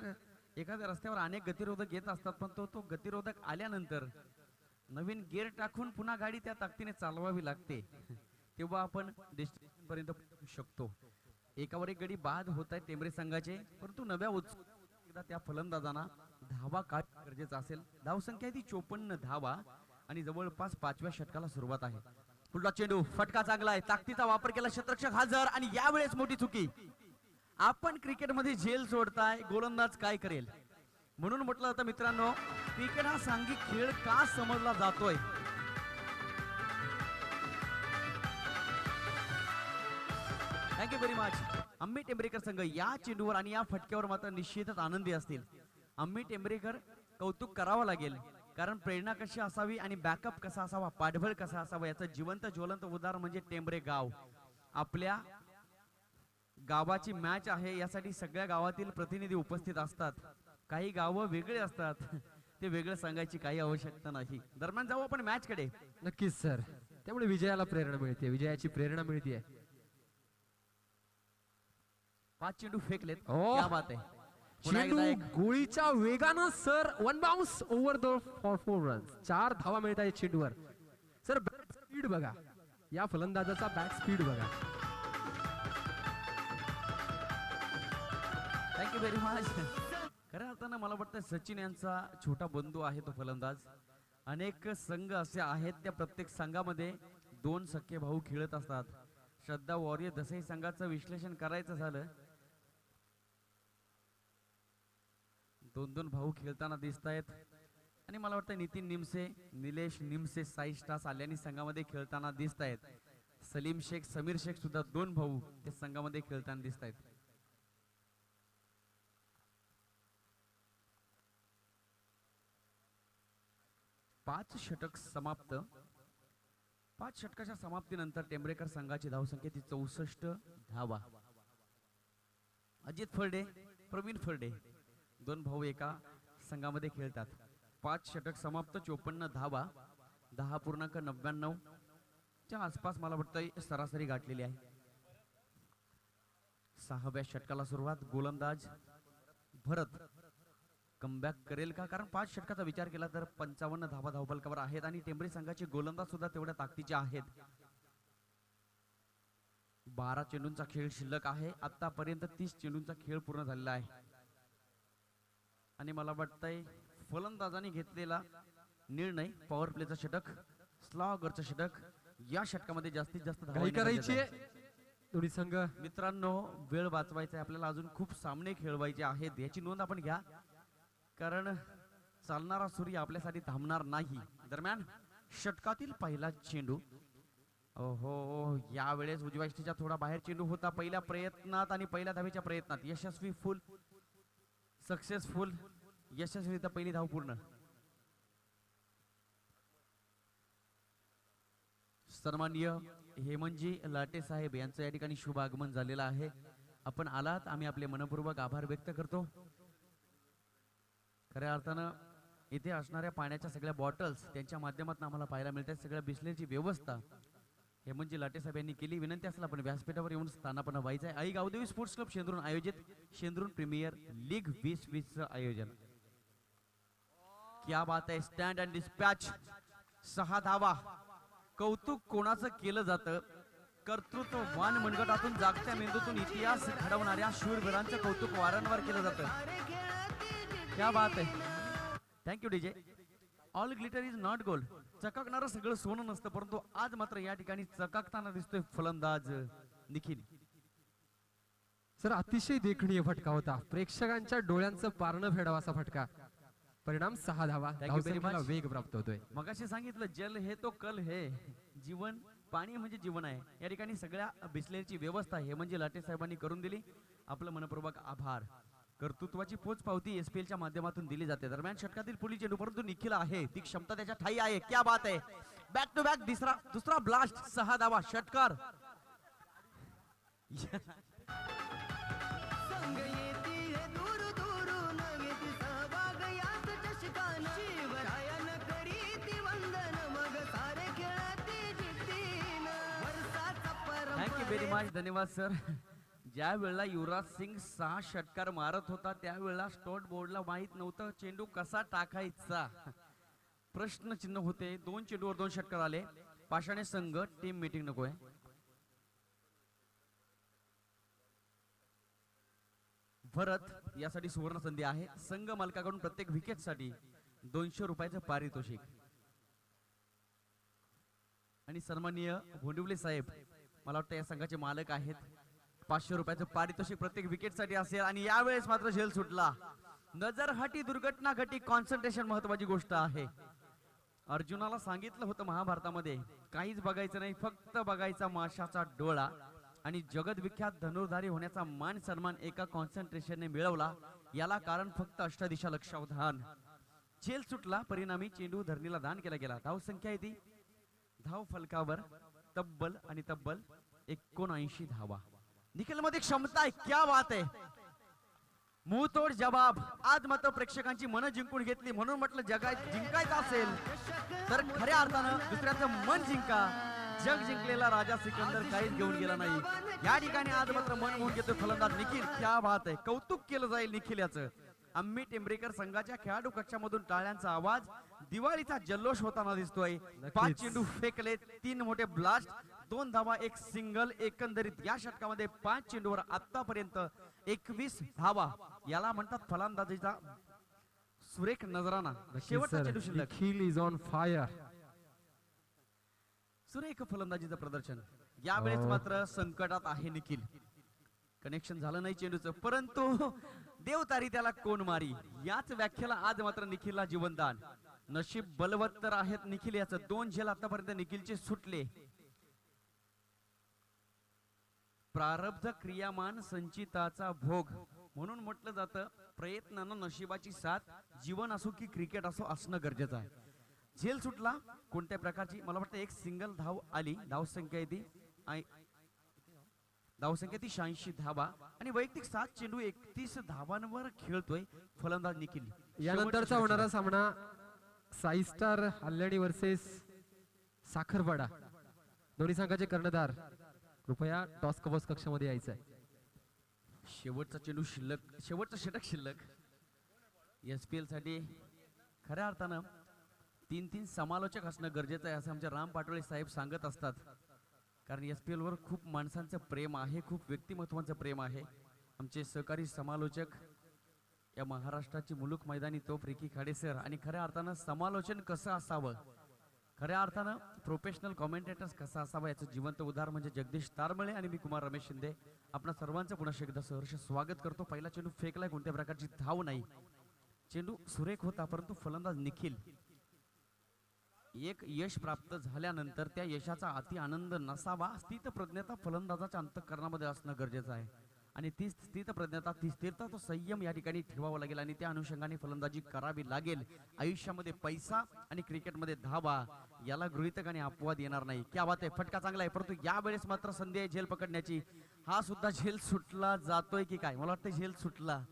एखाद्या रस्त्यावर अनेक गतिरोधक येत असतात, पण तो गतिरोधक आल्यानंतर नवीन गिअर टाकून पुन्हा गाडी त्या ताकदीने चालवावी लागते, तेव्हा आपण डेस्टिनेशन पर्यंत पोहोचू शकतो. एकावर एक गडी बाद होत आहे टेंबरे संघाचे, परंतु नव्या एकदा त्या फलंदाजांना धावा काढणं गरजेचं असेल. धावसंख्या ती 54 धावा आणि जवळपास 5व्या षटकाला सुरुवात आहे. पुढला चेंडू फटका चांगला आहे, ताकदीचा वापर केला, क्षेत्ररक्षक हजर आणि यावेळेस मोठी चुकी. आपण क्रिकेटमध्ये झेल सोडताय, गोलंदाज काय करेल म्हणून म्हटलं जातं मित्रांनो, क्रिकेट हा सांघिक खेळ का समजला जातोय. Thank you very much. अम्मी टेंबरेकर संघ या चेंडूवर आणि या फटक्यावर मात्र निश्चितच आनंदी असतील. अम्मी टेंबरेकर कौतुक करावं लागेल, कारण प्रेरणा कशी असावी आणि बॅकअप कसा असावा, पाठबळ कसा असावा याचं जिवंत ज्वलंत उदाहरण म्हणजे टेंबरे गाव. आपल्या गावाची मॅच आहे, यासाठी सगळ्या गावातील प्रतिनिधी उपस्थित असतात. काही गावं वेगळे असतात, ते वेगळं सांगायची काही आवश्यकता नाही. दरम्यान जाऊ आपण मॅच कडे. नक्कीच सर, त्यामुळे विजयाला प्रेरणा मिळते, विजयाची प्रेरणा मिळते. 5 चेंडू फेकलेत. ओ, क्या बात आहे. पुन्हा चेंडू एकदा एक गोळीच्या वेगानं sir, 1 bounce over the for 4 runs. 4 धावा मिळत आहेत चेंडूवर. सर बॅट स्पीड बघा, या फलंदाजाचा बॅट स्पीड बघा. Thank you very much. खऱ्या अर्थानं मला वाटतं सचिन यांचा छोटा बंधू आहे तो फलंदाज. अनेक संघ असे आहेत, त्या प्रत्येक संघामध्ये 2 सख्खे भाऊ खेळत असतात. श्रद्धा वॉरियर दसही संघाचं विश्लेषण करायचं झालं, 2 भाऊ खेळताना दिसत आहेत. आणि मला वाटतं नितीन निमसे, निलेश निमसे, साई स्टार्स आल्यानी संघामध्ये खेळताना दिसत आहेत. सलीम शेख, समीर शेख सुद्धा 2 भाऊ ते संघामध्ये खेळताना दिसत आहेत. पाच षटक समाप्त. 5 षटकाच्या समाप्तीनंतर टेंबरेकर संघाची धावसंख्या ती 64 धावा. अजित फर्डे, प्रवीण फर्डे 2 भाऊ एका संघामध्ये खेळतात. 5 षटक समाप्त, 54 धावा, 10.99 च्या आसपास मला वाटतं सरासरी गाठलेली आहे. 6व्या षटकाला सुरुवात. गोलंदाज भरत कमबॅक करेल का? कारण 5 षटकाचा विचार केला तर 55 धावा धावफलकावर आहेत आणि टेंबरे संघाचे गोलंदाज सुद्धा तेवढ्या ताकदीचे आहेत. 12 चेंडूंचा खेळ शिल्लक आहे. आतापर्यंत 30 चेंडूंचा खेळ पूर्ण झालेला आहे आणि मला वाटतंय फलंदाजाने घेतलेला निर्णय पॉवर प्लेचं षटक, स्लॉगरचं षटक, या षटकामध्ये जास्तीत जास्त धावा काही येणं करायची गरजेचं आहे. दोन्ही संघ मित्रांनो, वेळ वाचवायचा आहे आपल्याला, अजून खूप सामने खेळवायचे आहेत याची नोंद आपण घ्या, कारण चालणारा सूर्य आपल्यासाठी थांबणार नाही. दरम्यान षटकातील पहिला चेंडू, ओहो, यावेळेस उजव्या यष्टीच्या थोडा बाहेर चेंडू होता पहिल्या प्रयत्नात आणि पहिल्या धावेच्या प्रयत्नात यशस्वी, फुल सक्सेसफुल, यशस्वीरित्या पहिली धाव पूर्ण. सन्माननीय हेमंतजी लाटे साहेब यांचं या ठिकाणी शुभ आगमन झालेलं आहे. आपण आलात, आम्ही आपले मनपूर्वक आभार व्यक्त करतो. खऱ्या अर्थानं इथे असणाऱ्या पाण्याच्या सगळ्या बॉटल्स त्यांच्या माध्यमातून आम्हाला पाहायला मिळतात. सगळ्या बिस्लेरीची व्यवस्था हेमंतजी लाटे साहेब यांनी केली. विनंती असेल आपण व्यासपीठावर येऊन स्थानापन्न व्हायचं आहे. आई गावदेवी स्पोर्ट्स क्लब शेंद्रून आयोजित शेंद्रून प्रीमियर लीग 2020चं आयोजन. क्या बात आहे, स्टँड अँड डिस्पॅच, 6 धावा. कौतुक कोणाचं केलं जातं? कर्तृत्ववान मनगटातून, जागत्या मेंदूतून इतिहास घडवणाऱ्या शूरवीरांचं कौतुक वारंवार केलं जातं. क्या बात आहे, thank you DJ. All glitter is not gold. चकाकणारं सगळं सोनं नसतं, परंतु आज मात्र या ठिकाणी चकाकताना दिसतोय फलंदाज निखिल. सर अतिशय देखणीय फटका होता, प्रेक्षकांच्या डोळ्यांचं पारणं फेडावा असा फटका. परिणाम 6 धावा. Thank you very धावसंख्येला much. वेग प्राप्त होतोय. मगाशी सांगितलं, जल हे तो कल हे, जीवन पाणी म्हणजे जीवन आहे. या ठिकाणी सगळ्या बिस्लेरीची व्यवस्था हे म्हणजे लाटे साहेबांनी करून दिली. आपलं मनपूर्वक आभार. कर्तृत्वाची पोचपावती SPL च्या माध्यमातून दिली जाते. दरम्यान षटकातील पुढील चेंडू, परंतु निखिल आहे, ती क्षमता त्याच्या ठाई आहे. क्या बात आहे, बॅक टू बॅक दुसरा ब्लास्ट, 6 धावा, षटकार. थँक्यू व्हेरी मच, धन्यवाद सर. ज्या वेळेला युवराज सिंग 6 षटकार मारत होता त्यावेळेला स्टोट बोर्डला माहित नव्हतं चेंडू कसा टाकायचा, प्रश्नचिन्ह होते. 2 चेंडूवर 2 षटकार आले. पाषाणे संघ टीम मीटिंग नकोय. भरत यासाठी सुवर्ण संधी आहे. संघ मालकाकडून प्रत्येक विकेटसाठी 200 रुपयाचं पारितोषिक. आणि सन्माननीय भोंडिवले साहेब, मला वाटतं या संघाचे मालक आहेत, 500 रुपयाचं पारितोषिक प्रत्येक विकेटसाठी असेल. आणि यावेळेस मात्र झेल सुटला. नजरहटी, दुर्घटना घटी, कॉन्सन्ट्रेशन महत्वाची गोष्ट आहे. अर्जुनाला सांगितलं होतं महाभारतामध्ये, काहीच बघायचं नाही, फक्त बघायचा माशाचा डोळा. आणि जगदविख्यात धनुर्धारी होण्याचा मान सन्मान एका कॉन्सन्ट्रेशनने मिळवला. याला कारण फक्त अष्टदिशा लक्षावधान. झेल सुटला, परिणामी चेंडू धरणीला दान केला गेला. धाव संख्या येते धाव फलकावर तब्बल 79 धावा. निखिल मध्ये क्षमता आहे, क्या बात आहे, मुंहतोड जवाब. आज मात्र प्रेक्षकांची मनं जिंकून घेतली. म्हणून म्हटलं, जगात जिंकायचं असेल तर खऱ्या अर्थानं दुसऱ्याचं मन जिंका. जग जिंकलेला राजा सिकंदर काहीच घेऊन गेला नाही. या ठिकाणी आज मात्र मन मोहून घेतोय फलंदाज निखिल. क्या बात आहे, कौतुक केलं जाईल निखिल याचं. आम्ही टेंबरेकर संघाच्या खेळाडू कक्षामधून टाळ्यांचा आवाज, दिवाळीचा जल्लोष होताना दिसतोय. 5 चेंडू फेकले, 3 मोठे ब्लास्ट, 2 धावा, 1 सिंगल. एकंदरीत या षटकामध्ये 5 चेंडूवर आतापर्यंत 21 धावा. याला म्हणतात फलंदाजीचा सुरेख नजराना. शेवटचा चेंडू शिल्लक. Nikhil is on fire. सुरेख फलंदाजीचं प्रदर्शन. यावेळेस मात्र संकटात आहे निखिल. कनेक्शन झालं नाही चेंडूचं, परंतु देवतारी त्याला कोण मारी, याच व्याख्याला आज मात्र निखिलला जीवनदान. नशीब बलवत्तर आहेत निखिल याचं. 2 झेल आतापर्यंत निखिलचे सुटले. प्रारब्ध क्रियामान संचिताचा भोग म्हणून म्हटलं जातं. प्रयत्नानं नशिबाची साथ, जीवन असो की क्रिकेट असो, असणं गरजेचं आहे. झेल सुटला कोणत्या प्रकारची, मला वाटतं 1 सिंगल धाव आली. धावसंख्या येते धावसंख्या ती 86 धावा. आणि वैयक्तिक 7 चेंडू 31 धावांवर खेळतोय फलंदाज निखिल. यानंतरचा होणारा सामना साई स्टार हल्ल्याणी वर्सेस साखरवाडा. दोन्ही संघाचे कर्णधार कृपया टॉस कव्हर्स कक्षामध्ये यायचं आहे. शेवटचा चेंडू शिल्लक, शेवटचं षटक शिल्लक. SPL साठी खऱ्या अर्थानं 3 समालोचक असणं गरजेचं आहे असं आमचे राम पाटोळे साहेब सांगत असतात. कारण SPL वर खूप माणसांचं प्रेम आहे, खूप व्यक्तिमत्वांचं प्रेम आहे. आमचे सहकारी समालोचक या महाराष्ट्राची मुलूक मैदानी तोफ रिकी खाडे सर आणि खऱ्या अर्थानं समालोचन कसं असावं, खऱ्या अर्थानं प्रोफेशनल कॉमेंटेटर्स कसा असावा याचं जिवंत उदाहरण म्हणजे जगदीश तारमळे आणि मी कुमार रमेश शिंदे. आपणा सर्वांचं पुन्हा एकदा सहर्ष स्वागत करतो. पहिला चेंडू फेकलाय, कोणत्या प्रकारची धाव नाही. चेंडू सुरेख होता परंतु फलंदाज निखिल एक यश प्राप्त झाल्यानंतर त्या यशाचा अति आनंद नसावा, स्थितप्रज्ञता फलंदाजाच्या अंतःकरणामध्ये असणं गरजेचं आहे. आणि ती स्थितप्रज्ञता, ती स्थिरता, तो संयम या ठिकाणी ठेवावा लागेल आणि त्या अनुषंगाने फलंदाजी करावी लागेल. आयुष्यामध्ये पैसा आणि क्रिकेटमध्ये धावा याला गृहीतक आणि अपवाद येणार नाही. क्या बात आहे, फटका चांगला आहे परंतु यावेळेस मात्र संधी आहे झेल पकडण्याची. हा सुद्धा झेल सुटला जातोय की काय, मला वाटतं झेल सुटला.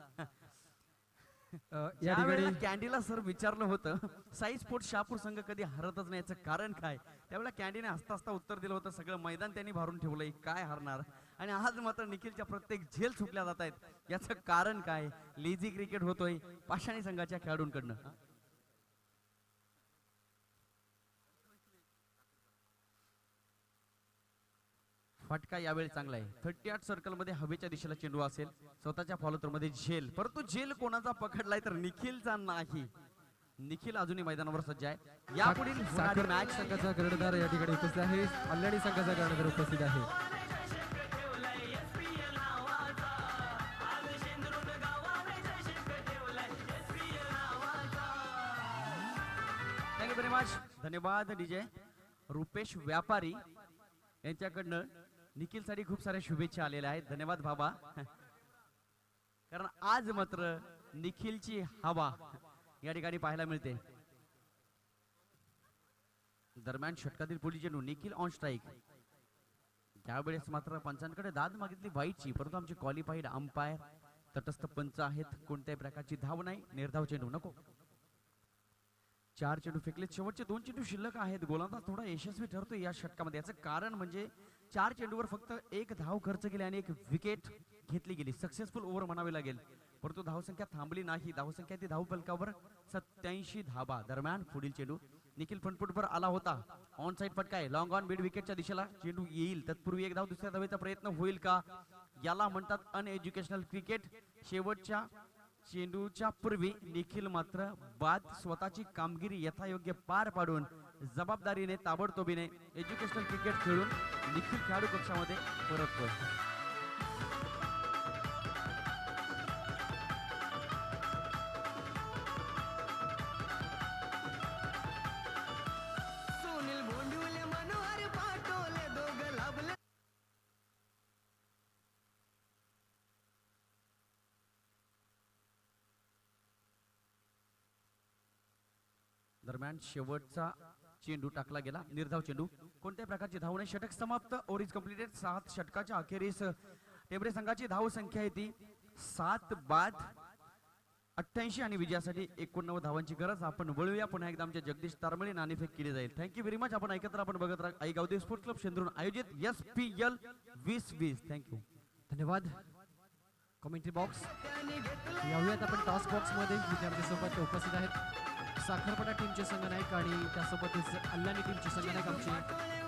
या ठिकाणी कॅन्डीला सर विचारलं होतं साई स्पोर्ट्स शहापूर संघ कधी हरतच नाही, याचं कारण काय. त्यावेळेला कॅन्डीने हसता हसता उत्तर दिलं होतं, सगळं मैदान त्यांनी भरून ठेवलंय, काय हरणार. आणि आज मात्र निखिलच्या प्रत्येक झेल सुटल्या जात आहेत, याचं कारण काय. लेझी क्रिकेट होतोय पाषाणी संघाच्या खेळाडूंकडनं. फटका यावेळी चांगला आहे. 38 सर्कल मध्ये हवेच्या दिशेला चेंडू असेल, स्वतःच्या फॉलोथ्रो मध्ये झेल, परंतु झेल कोणाचा पकडलाय तर निखिलचा नाही. निखिल अजूनही मैदानावर सज्ज आहे. यापुढील होणारी साखर मॅच संघाचा कर्णधार या ठिकाणी उपस्थित आहे, कल्याणी संघाचा कर्णधार उपस्थित आहे. Thank you very much. धन्यवाद डीजे रुपेश व्यापारी यांच्याकडनं निखिलसाठी खूप साऱ्या शुभेच्छा आलेल्या आहेत. धन्यवाद बाबा. कारण आज मात्र निखिलची हवा या ठिकाणी पाहायला मिळते. दरम्यान षटकातील पुढील चेंडू निखिल ऑन स्ट्राईक. त्यावेळेस मात्र पंचांकडे दाद मागितली वाईटची, परंतु आमचे क्वालिफाईड अंपायर तटस्थ पंच आहेत, कोणत्याही प्रकारची धाव नाही, निर्धाव चेंडू नको. 4 चेंडू फेकले, शेवटचे 2 चेंडू शिल्लक आहेत. गोलंदाज थोडा यशस्वी ठरतो या षटकामध्ये. याचं कारण म्हणजे 4 चेंडूवर फक्त 1 धाव खर्च केली आणि 1 विकेट घेतली गेली. सक्सेसफुल ओव्हर म्हणावी लागेल, परंतु धावसंख्या थांबली नाही. धावसंख्या ती धाव फलकावर 87 धाबा. दरम्यान पुढील चेंडू निखिल फ्रंटफुटवर आला होता, ऑन साइड फटका आहे, लॉंग ऑन मिड विकेटच्या दिशेला चेंडू येईल. तत्पूर्वी 1 धाव दुसऱ्या धावेचा प्रयत्न होईल का, याला म्हणतात अनएज्युकेशनल क्रिकेट. शेवटच्या चेंडूच्या पूर्वी निखिल मात्र बाद स्वतःची कामगिरी यथायोग्य पार पाडून जबाबदारीने ताबडतोबीने एज्युकेशनल क्रिकेट खेळून निखिल खेळाडू कक्षामध्ये परततोय. सुनील भोंडुले मनोहर पाटोले दोघं लाभले. दरम्यान शेवटचा चेंडू टाकला गेला, निर्धाव चेंडू. कोणत्या प्रकारची धाव नाही. षटक समाप्त, ओव्हर इज कंप्लीटेड. 7 षटकाच्या अखेरीस टेंबरे संघाची धाव संख्या आहे ती 7 बाद 88 आणि विजयासाठी 89 धावांची गरज. आपण वळूया पुन्हा एकदा आमच्या जगदीश तारमळे नाणेफेक केली जाईल. Thank you very much. आपण ऐकत आपण बघत राहा आई गावदेव स्पोर्ट्स क्लब शेंद्रून आयोजित SPL 2020. थँक्यू. धन्यवाद. कमेंट्री बॉक्स यावेळी आपण टॉस बॉक्स मध्ये विद्यार्थ्यांसोबत उपस्थित आहेत साखरपडा टीमचे संघनायक आणि त्यासोबतच अल्लानी टीमचे संघनायक आमचे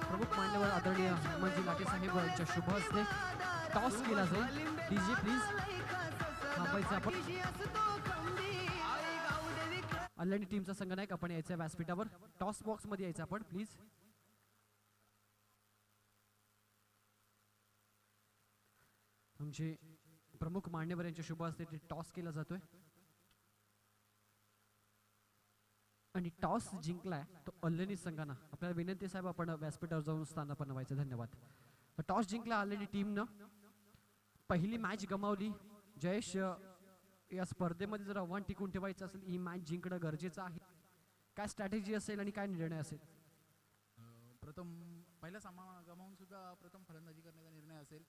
प्रमुख मान्यवर आदरणीय हनुमानजी लाटे साहेब यांच्या शुभ हस्ते टॉस केला जाईल. डीजे प्लीज थांबायचं. आपण अल्लानी टीमचा संघनायक आपण यायचं व्यासपीठावर, टॉस बॉक्स मध्ये यायचं आपण प्लीज. आमचे प्रमुख मान्यवर यांच्या शुभ हस्ते टॉस केला जातोय आणि टॉस जिंकलाय तो अल्लेनी संघानं. आपल्याला विनंती साहेब आपण व्यासपीठावर जाऊन स्थानापन्न व्हायचं. धन्यवाद. टॉस जिंकला अल्लेनी टीमनं. पहिली मॅच गमावली. जयेश, या स्पर्धेमध्ये जर आव्हान टिकून ठेवायचं असेल ही मॅच जिंकणं गरजेचं आहे. काय स्ट्रॅटेजी असेल आणि काय निर्णय असेल? प्रथम पहिला सामना गमावून सुद्धा प्रथम फलंदाजी करण्याचा निर्णय असेल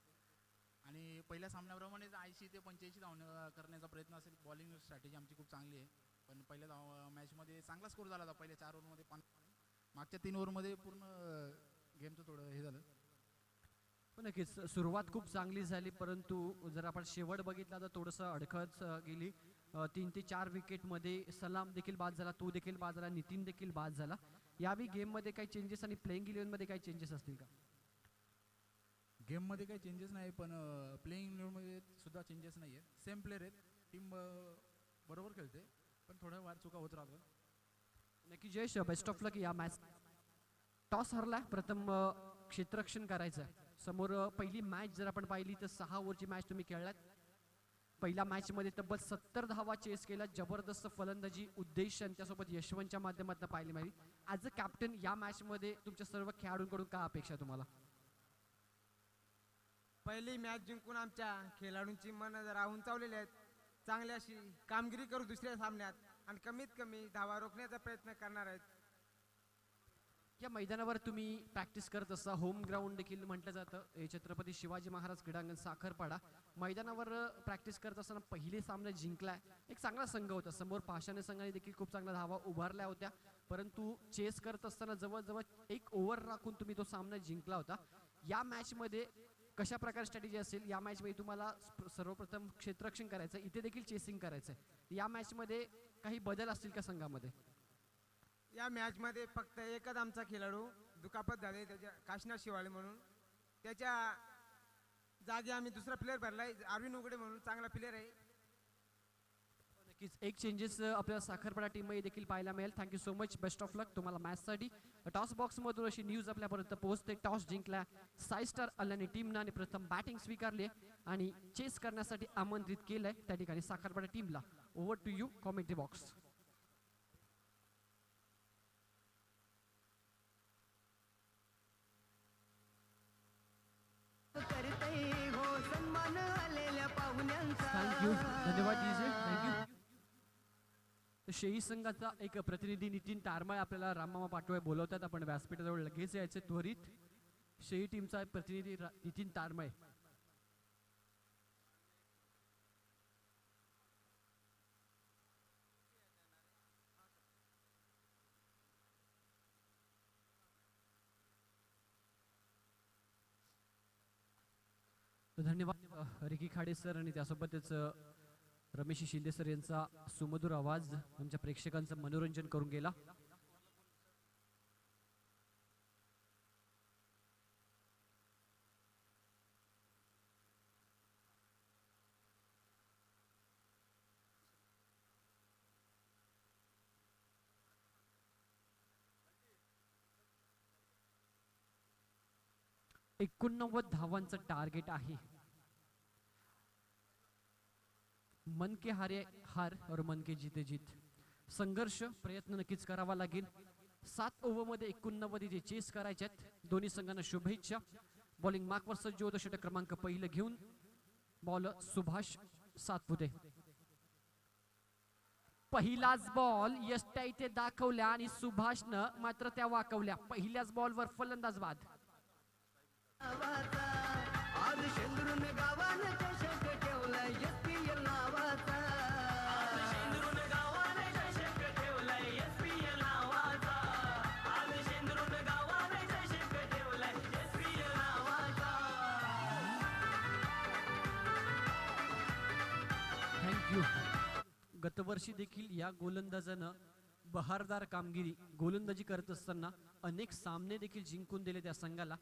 आणि पहिल्या सामन्याप्रमाणेच 80 ते 85 धावणे करण्याचा प्रयत्न असेल. बॉलिंग स्ट्रॅटेजी आमची खूप चांगली आहे, पण पहिल्या मॅचमध्ये चांगला स्कोर झाला होता. पहिल्या 4 ओव्हरमध्ये 5, मागच्या 3 ओव्हरमध्ये पूर्ण गेमचं थोडं हे झालं. पण नक्कीच सुरुवात खूप चांगली झाली, परंतु जर आपण शेवट बघितला तर थोडंसं अडखळत गेली. 3 ते 4 विकेटमध्ये सलाम देखील बाद झाला, तो देखील बाद झाला, नितीन देखील बाद झाला. यावेळी गेममध्ये काही चेंजेस आणि प्लेइंग इलेव्हनमध्ये काही चेंजेस असतील का? गेममध्ये काही चेंजेस नाही, पण प्लेईंग मध्ये सुद्धा चेंजेस नाही आहेत. सेम प्लेअर आहेत. टीम बरोबर खेळते, पण थोड्या वार चुका होत राहतात. नक्की जयेश, बेस्ट ऑफ लक या मॅच. टॉस हरला, प्रथम क्षेत्ररक्षण करायचं. समोर पहिली मॅच जर आपण पाहिली तर 6 ओव्हरची मॅच तुम्ही खेळलात. पहिल्या मॅचमध्ये तब्बल 70 धावा चेस केला. जबरदस्त फलंदाजी उद्देश आणि त्यासोबत यशवंतच्या माध्यमातून पाहायला मिळाली. ॲज अ कॅप्टन या मॅचमध्ये तुमच्या सर्व खेळाडूंकडून काय अपेक्षा तुम्हाला? पहिली मॅच जिंकून आमच्या खेळाडूंची मन जरा उंचावलेली आहेत. चांगली अशी कामगिरी करू दुसऱ्या सामन्यात आणि कमीत कमी धावा रोखण्याचा प्रयत्न करणार आहेत. या मैदानावर तुम्ही प्रॅक्टिस करत असता. होम ग्राउंड देखील म्हटलं जातं हे छत्रपती शिवाजी महाराज क्रीडांगण साखरपाडा. मैदानावर प्रॅक्टिस करत असताना पहिले सामने जिंकलाय. एक चांगला संघ होता. समोर पाषाणे संघाने देखील खूप चांगल्या धावा उभारल्या होत्या, परंतु चेस करत असताना जवळजवळ 1 ओव्हर राखून तुम्ही तो सामना जिंकला होता. या मॅचमध्ये कशा प्रकारे स्ट्रॅटेजी असेल? या मॅचमध्ये तुम्हाला सर्वप्रथम क्षेत्ररक्षण करायचं, इथे देखील चेसिंग करायचं. या मॅचमध्ये काही बदल असतील का संघामध्ये? या मॅचमध्ये फक्त एकच आमचा खेळाडू दुखापत झाले, त्याच्या काशीनाथ शिवाळे म्हणून. त्याच्या जागी आम्ही दुसरा प्लेअर भरलाय, अरविंद उघडे म्हणून चांगला प्लेअर आहे. नक्कीच एक चेंजेस आपल्याला साखरपाडा टीममध्ये देखील पाहायला मिळेल. Thank you so much, best of luck तुम्हाला मॅचसाठी. टॉस बॉक्समधून अशी न्यूज आपल्यापर्यंत पोहोचते. टॉस जिंकला 6 स्टार अल्लानी टीमनं आणि प्रथम बॅटिंग स्वीकारली आणि चेस करण्यासाठी आमंत्रित केलंय त्या ठिकाणी साखरपाडा टीमला. Over to you commentary box. Thank you, धन्यवाद डीजे, थँक्यू. शेही संघाचा एक प्रतिनिधी नितीन तारमाळे आपल्याला राममामा पाटोळे बोलवतात. आपण व्यासपीठाजवळ लगेच यायचे त्वरित. शेही टीमचा प्रतिनिधी नितीन तारमाळे. धन्यवाद रिकी खाडे सर आणि त्यासोबतच रमेश शिंदे सर यांचा सुमधुर आवाज आमच्या प्रेक्षकांचं मनोरंजन करून गेला. एकोणनव्वद धावांचं टार्गेट आहे. मन के हारे हार और मन के जीते जीत. संघर्ष प्रयत्न नक्कीच करावा लागेल. 7 ओव्हरमध्ये 89 जे चेस करायचे आहेत. दोन्ही संघांना शुभेच्छा. बॉलिंग मार्कवर सज्ज होतं षटक क्रमांक पहिलं घेऊन. बॉलर सुभाष सातपुते. पहिलाच बॉल यष्टा इथे दाखवल्या आणि सुभाषनं मात्र त्या वाकवल्या. पहिल्याच बॉलवर फलंदाज बाद. आज शेंद्रून गावानं चषक ठेवला SPL नावाचा. आज शेंद्रून गावानं चषक ठेवला SPL नावाचा. आज शेंद्रून गावानं चषक ठेवला SPL नावाचा. थँक्यू. गतवर्षी देखील या गोलंदाजानं बहारदार कामगिरी गोलंदाजी करत असताना अनेक सामने देखील जिंकून दिले त्या संघाला.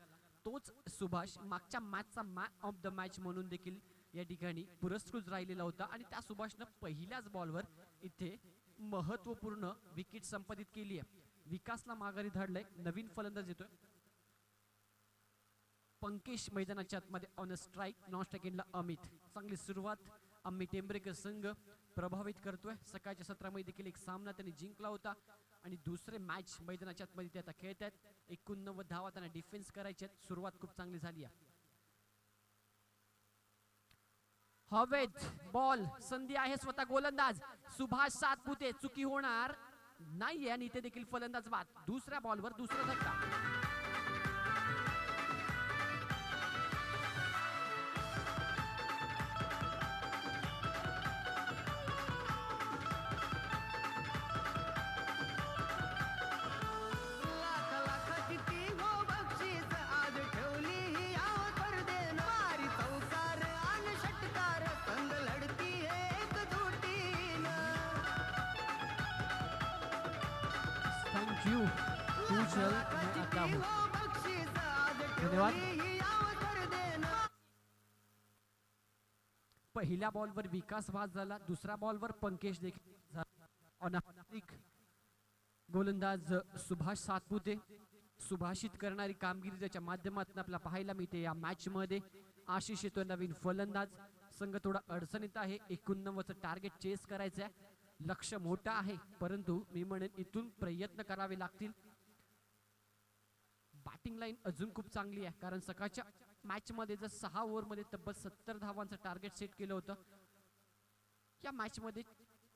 तोच सुभाष मागच्या मॅचचा मॅन ऑफ द मॅच म्हणून देखील या ठिकाणी पुरस्कृत राहिलेला होता आणि त्या सुभाषनं पहिल्याच बॉलवर इथे महत्वपूर्ण विकेट संपादित केली आहे. विकासला माघारी धाडलंय. नवीन फलंदाज येतोय पंकेश मैदानाच्या आतमध्ये ऑन स्ट्राईक. नॉन स्ट्राईकिंगला अमित. चांगली सुरुवात अमित टेंबरेकर संघ प्रभावित करतोय. सकाळच्या सत्रामध्ये देखील एक सामना त्यांनी जिंकला होता आणि दुसरे मॅच मैदानाच्या आतमध्ये ते आता खेळत आहेत. 89 धावा त्यांना डिफेन्स करायचे आहेत. सुरुवात खूप चांगली झाली आहे. हवेत बॉल. संधी आहे स्वतः गोलंदाज सुभाष सातपुते. चुकी होणार नाहीये आणि इथे देखील फलंदाज बाद. दुसऱ्या बॉलवर दुसरा धक्का. धन्यवाद. पहिल्या बॉलवर विकास वाद झाला, दुसऱ्या बॉलवर पंकेश देखील झाला. On a hat-trick, गोलंदाज सुभाष सातपुते सुभाषित करणारी कामगिरी त्याच्या माध्यमातून आपल्याला पाहायला मिळते या मॅच मध्ये. आशिष येतोय नवीन फलंदाज. संघ थोडा अडचणीत आहे. 89चं टार्गेट चेस करायचं आहे. लक्ष मोठं आहे, परंतु मी म्हणेन इथून प्रयत्न करावे लागतील. बॅटिंग लाईन अजून खूप चांगली आहे, कारण सकाळच्या मॅच मध्ये जर 6 ओव्हरमध्ये तब्बल 70 धावांचं टार्गेट सेट केलं होतं. या मॅच मध्ये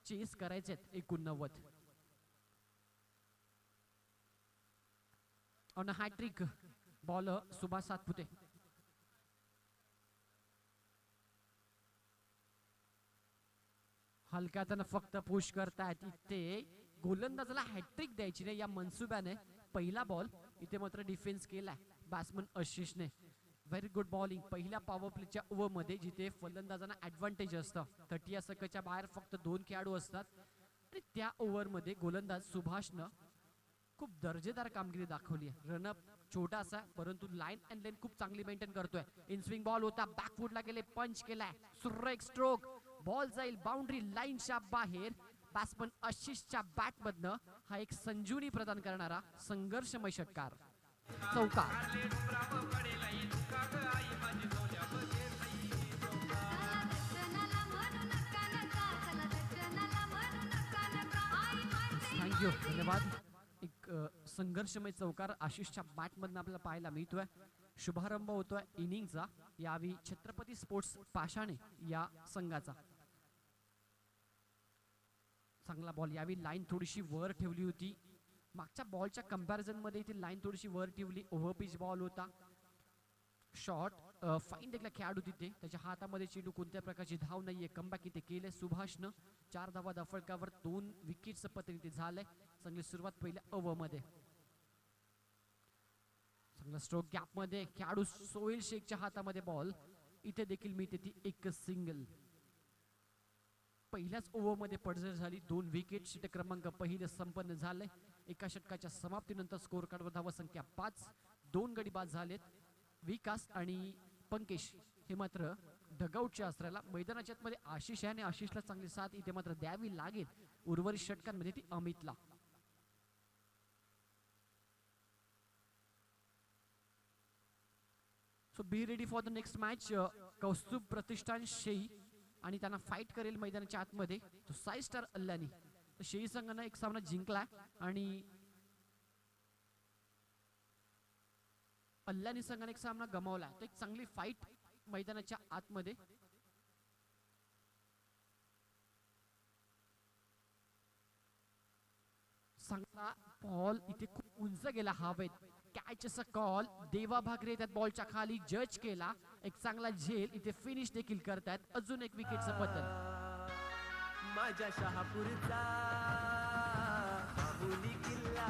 चेस करायचे आहेत 89. On a hat trick ball Subhash Satpute. हलक्यातनं फक्त पुश करतायत. इथे गोलंदाजाला हॅट्रिक द्यायची नाही या मनसुब्याने पहिला बॉल इथे मात्र डिफेन्स केलाय बॅट्समन आशिषने. व्हेरी गुड बॉलिंग पहिल्या पॉवर प्लेच्या ओव्हरमध्ये, जिथे फलंदाजांना ऍडव्हान्टेज असतं. 30 या षटकाच्या बाहेर फक्त 2 खेळाडू असतात आणि त्या ओव्हरमध्ये गोलंदाज सुभाषनं खूप दर्जेदार कामगिरी दाखवली आहे. रनअप छोटासा, परंतु लाईन अँड लेन खूप चांगली मेंटेन करतोय. इनस्विंग बॉल होता, बॅकफुटला गेले, पंच केलाय, सुरेख स्ट्रोक, बॉल जाईल बाउंड्री लाईनच्या बाहेर. बॅट्समन आशिषच्या बॅट मधनं हा एक संजीवनी प्रदान करणारा संघर्षमय षटकार, चौकार. थँक्यू, धन्यवाद. एक संघर्षमय चौकार आशिषच्या बॅट मधनं आपल्याला पाहायला मिळतोय. शुभारंभ होतोय इनिंगचा यावी छत्रपती स्पोर्ट्स पाषाणे या संघाचा. चांगला बॉल, यावी लाईन थोडीशी वर ठेवली होती. मागच्या बॉलच्या कंपॅरिझन मध्ये इथे लाईन थोडीशी वर ठेवली. ओव्हर पिच बॉल होता. शॉट फाईन देखील खेळाडू तिथे, त्याच्या हातामध्ये चेंडू, कोणत्या प्रकारची धाव नाहीये. कमबॅक इथे केले सुभाषनं. 4 धावा दफळकावर 2 विकेटचं पतन इथे झालंय. चांगली सुरुवात पहिल्या ओव्हर मध्ये. चांगला स्ट्रोक गॅप मध्ये खेळाडू सोहेल शेखच्या हातामध्ये बॉल. इथे देखील मिळते ती एक सिंगल. पहिल्याच ओव्हर मध्ये पडझड झाली. 2 विकेट. षटक क्रमांक पहिलं संपन्न झालंय. एका षटकाच्या समाप्तीनंतर स्कोर कार्डवर धावा संख्या 5. 2 गडी बाद झालेत. विकास आणि पंकेश हे मात्र डगआउटच्या असल्याला मैदानाच्या मध्ये आशिष आहे आणि आशिषला चांगली साथ इथे मात्र द्यावी लागेल. उर्वरित षटकांमध्ये ती अमितला. So B ready for the next match. Kaustubh Pratishthan Shai आणि त्यांना फाईट करेल मैदानाच्या आतमध्ये तो 6 स्टार अल्लानी. शेई संघानं एक सामना जिंकलाय आणि अल्लानी संघाने एक सामना गमावला. तर एक चांगली फाईट मैदानाच्या आतमध्ये. चांगला बॉल इथे खूप उंच गेला हवेत. कॅचचा कॉल. देवा भागरे त्यात बॉलच्या खाली जज केला. एक चांगला झेल इथे फिनिश देखील करतात. अजून एक विकेटचं पतन. माझ्या शहापूरचा बाहुली किल्ला,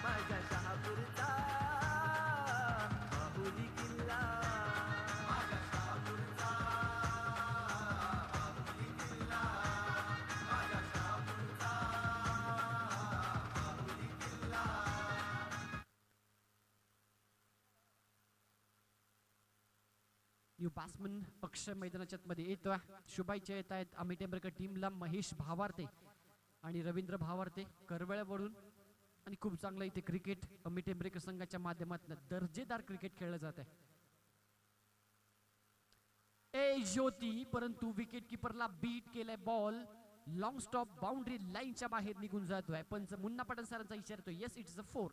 माझ्या शहापूरचा बाहुली किल्ला, माझ्या शहापूरचा बाहुली किल्ला, माझ्या शहापूरचा बाहुली किल्ला. न्यू बॅट्समन अक्षय मैदानाच्या मध्ये येतोय. शुभाईच्या येत आहेत अमित टेंबरकर टीमला. महेश भावारते आणि रवींद्र भावारते करवळ्यावरून. आणि खूप चांगलं इथे क्रिकेट अमित टेंबरेकर संघाच्या माध्यमातून दर्जेदार क्रिकेट खेळलं जात आहे. ए ज्योती, परंतु विकेट किपरला बीट केलाय. बॉल लॉंग स्टॉप बाउंड्री लाईनच्या बाहेर निघून जातोय. पंच मुन्ना पठाण सरांचा इशारा येतो. Yes, it's a 4.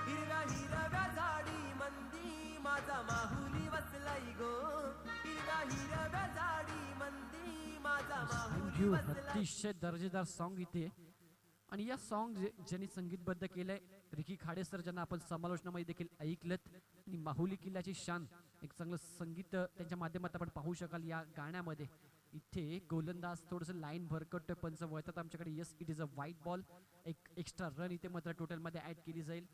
हिरव्या हिरव्या झाडी मंदी माझा माहुली वसलाई गो, हिरव्या हिरव्या झाडी मंदी माझा माहुली वसलाई. अतिशय दर्जेदार सॉन्ग इथे. आणि या सॉन्ग ज्यांनी संगीतबद्ध केलंय रिकी खाडे सर, ज्यांना आपण समालोचनामध्ये देखील ऐकलत. आणि माहुली किल्ल्याची शान, एक चांगलं संगीत त्यांच्या माध्यमात आपण पाहू शकाल या गाण्यामध्ये. इथे गोलंदाज थोडस लाईन भरकटतोय. पंच वळतात आमच्याकडे. Yes, it is a white ball. एक एक्स्ट्रा रन इथे मात्र टोटल मध्ये ऍड केली जाईल.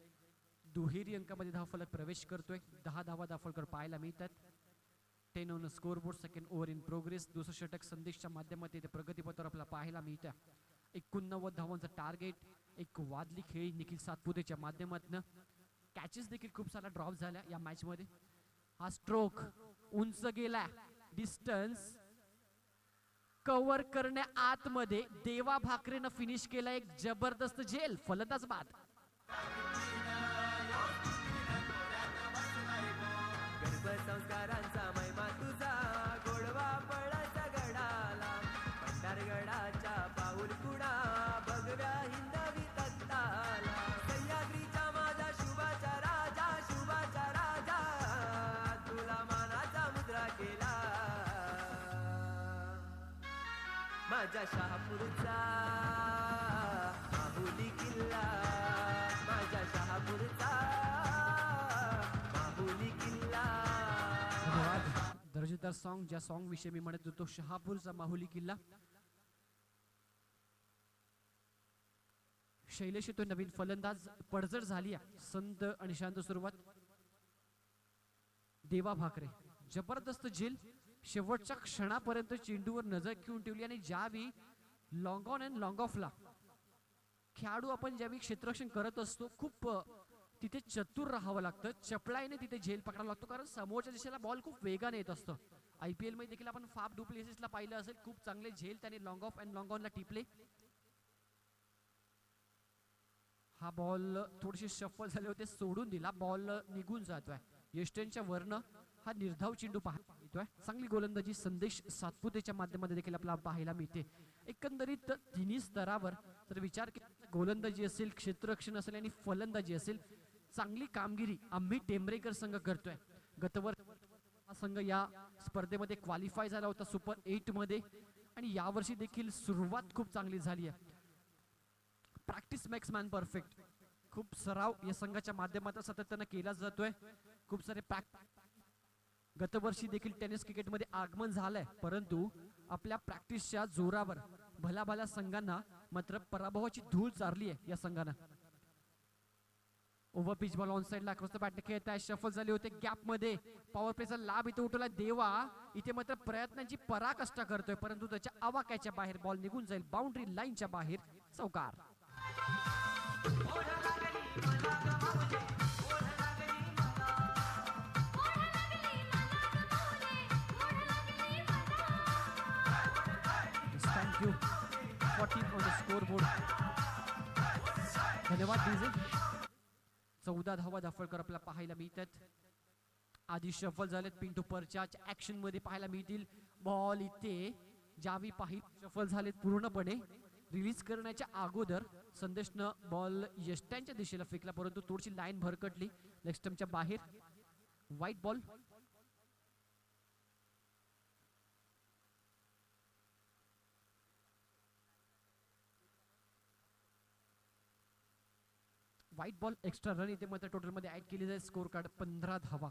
दुहेरी अंकामध्ये धावफलक प्रवेश करतोय. 10 धावा धावफलकर पाहायला मिळतात. 10 on scoreboard, second over in progress. दुसरं षटक संदेशच्या माध्यमातून इथे प्रगतीपथावर आपल्याला पाहायला मिळतं. 89 धावांचं टार्गेट. एक वादली खेळी निखिल सातपुतेच्या माध्यमातून. कॅचेस देखील खूप साऱ्या ड्रॉप झाल्या या मॅच मध्ये. हा स्ट्रोक उंच गेला, डिस्टन्स कव्हर करण्या आतमध्ये देवा भाकरेनं फिनिश केला. एक जबरदस्त झेल, फलंदाज बाद. गर्भसंस्कारांचा महिमा तुझा, गोडवा पळाचा गडाला, भंडारगडाच्या पाऊल कुडा, भगव्या हिंदवी तत्ताला, सह्याद्रीच्या माझा शुभाचा राजा, शुभाचा राजा, तुला मानाचा मुद्रा केला. माझ्या शहापूरचा माहुली किल्ला, माझ्या शहापूरचा माहुली किल्ला. धन्यवाद. दर्जेदार सॉन्ग, ज्या सॉन्ग विषयी मी म्हणत होतो, शहापूरचा माहुली किल्ला. शैलेश येतो नवीन फलंदाज. पडझड झाली संत आणि शांत सुरुवात. देवा भाकरे जबरदस्त झेल, शेवटच्या क्षणापर्यंत चेंडूवर नजर ठेवून ठेवली. आणि ज्यावेळी लॉंग ऑन अँड लॉंग ऑफला खेळाडू आपण ज्यावेळी क्षेत्ररक्षण करत असतो, खूप तिथे चतुर राहावं लागतं, चपळाईने तिथे झेल पकडावा लागतो, कारण समोरच्या दिशेला बॉल खूप वेगाने येत असतो. IPL मध्ये देखील आपण फाफ डू प्लेसेसला पाहिलं असेल, खूप चांगले झेल त्याने लॉंग ऑफ अँड लॉंग ऑनला टिपले. हा बॉल थोडेसे शफल झाले होते, सोडून दिला, बॉल निघून जातोय. यष्टेंच्या वरनं हा निर्धाव चेंडू पाहतोय. चांगली गोलंदाजी संदेश सातपुतेच्या माध्यमातून देखील आपल्याला पाहायला मिळते. एकंदरीत तिन्ही स्तरावर जर विचार केला, गोलंदाजी असेल, क्षेत्ररक्षण असेल आणि फलंदाजी असेल, चांगली कामगिरी आम्ही टेंबरेकर संघ करतोय. गतवर्षी हा संघ या स्पर्धेमध्ये क्वालिफाय झाला होता सुपर 8 मध्ये, आणि यावर्षी देखील सुरुवात खूप चांगली झाली आहे. Practice makes man perfect. खूप सराव या संघाच्या माध्यमातून सातत्यानं केला जातोय. खूप सारे गतवर्षी देखील टेनिस क्रिकेटमध्ये आगमन झालंय, परंतु आपल्या प्रॅक्टिसच्या जोरावर भल्या भल्या संघांना मात्र पराभवाची धूळ चारली आहे या संघानं. ओव्हर पिच बॉल ऑन साइडला क्रॉस द बॅट खेळत आहे, शफल झाले होते गॅप मध्ये. पॉवर प्लेचा लाभ इथे उठवला देवा. इथे मात्र प्रयत्नांची पराकाष्ठा करतोय, परंतु त्याच्या आवाक्याच्या बाहेर बॉल निघून जाईल, बाउंड्री लाईनच्या बाहेर. चौकार. Thank you. 14 on the scoreboard. धन्यवाद डीजे. 14 धावा दाफळकर आपल्याला पाहायला मिळतात. आधी शफल झालेत, पिंटू परचाच्या ऍक्शन मध्ये पाहायला मिळतील. बॉल इथे ज्यावेळी शफल झालेत पूर्णपणे रिलीज करण्याच्या अगोदर संदेशनं बॉल यष्ट्यांच्या दिशेला फेकला, परंतु थोडीशी लाईन भरकटली लेग स्टंपच्या बाहेर. White ball. White ball, extra run इथे मात्र टोटल मध्ये ऍड केली जाईल. स्कोर कार्ड 15 धावा.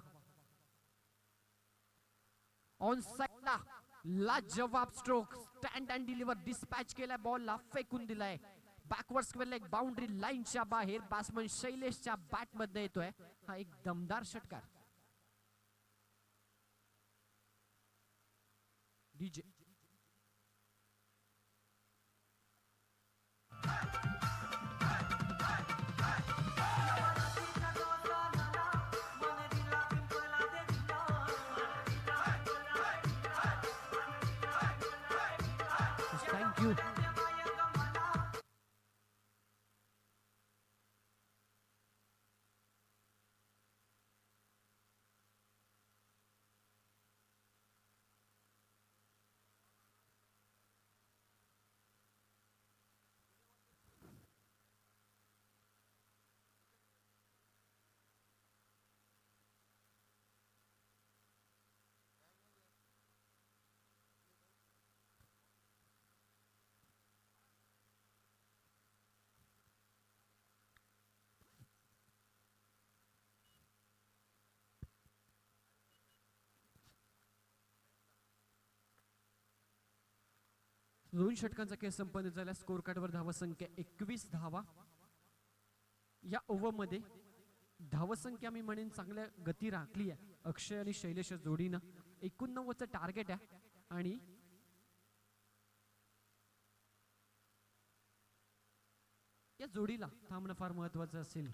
ऑन साइडला लाजवाब stroke, stand and deliver, dispatch केलाय, बॉलला फेकून दिलाय बॅकवर्ड स्क्वेअर लेग, बाउंड्री लाईनच्या बाहेर. बॅट्समन शैलेशच्या बॅट मध्ये येतोय हा एक दमदार षटकार. DJ thank you. दोन षटकांचा खेळ संपन्न झाला. स्कोर कार्डवर धावसंख्या 21 धावा. या ओव्हरमध्ये धावसंख्या मी म्हणेन चांगल्या गती राखली आहे अक्षय आणि शैलेश जोडीनं. 89चं टार्गेट आहे आणि या जोडीला थांबणं फार महत्वाचं असेल.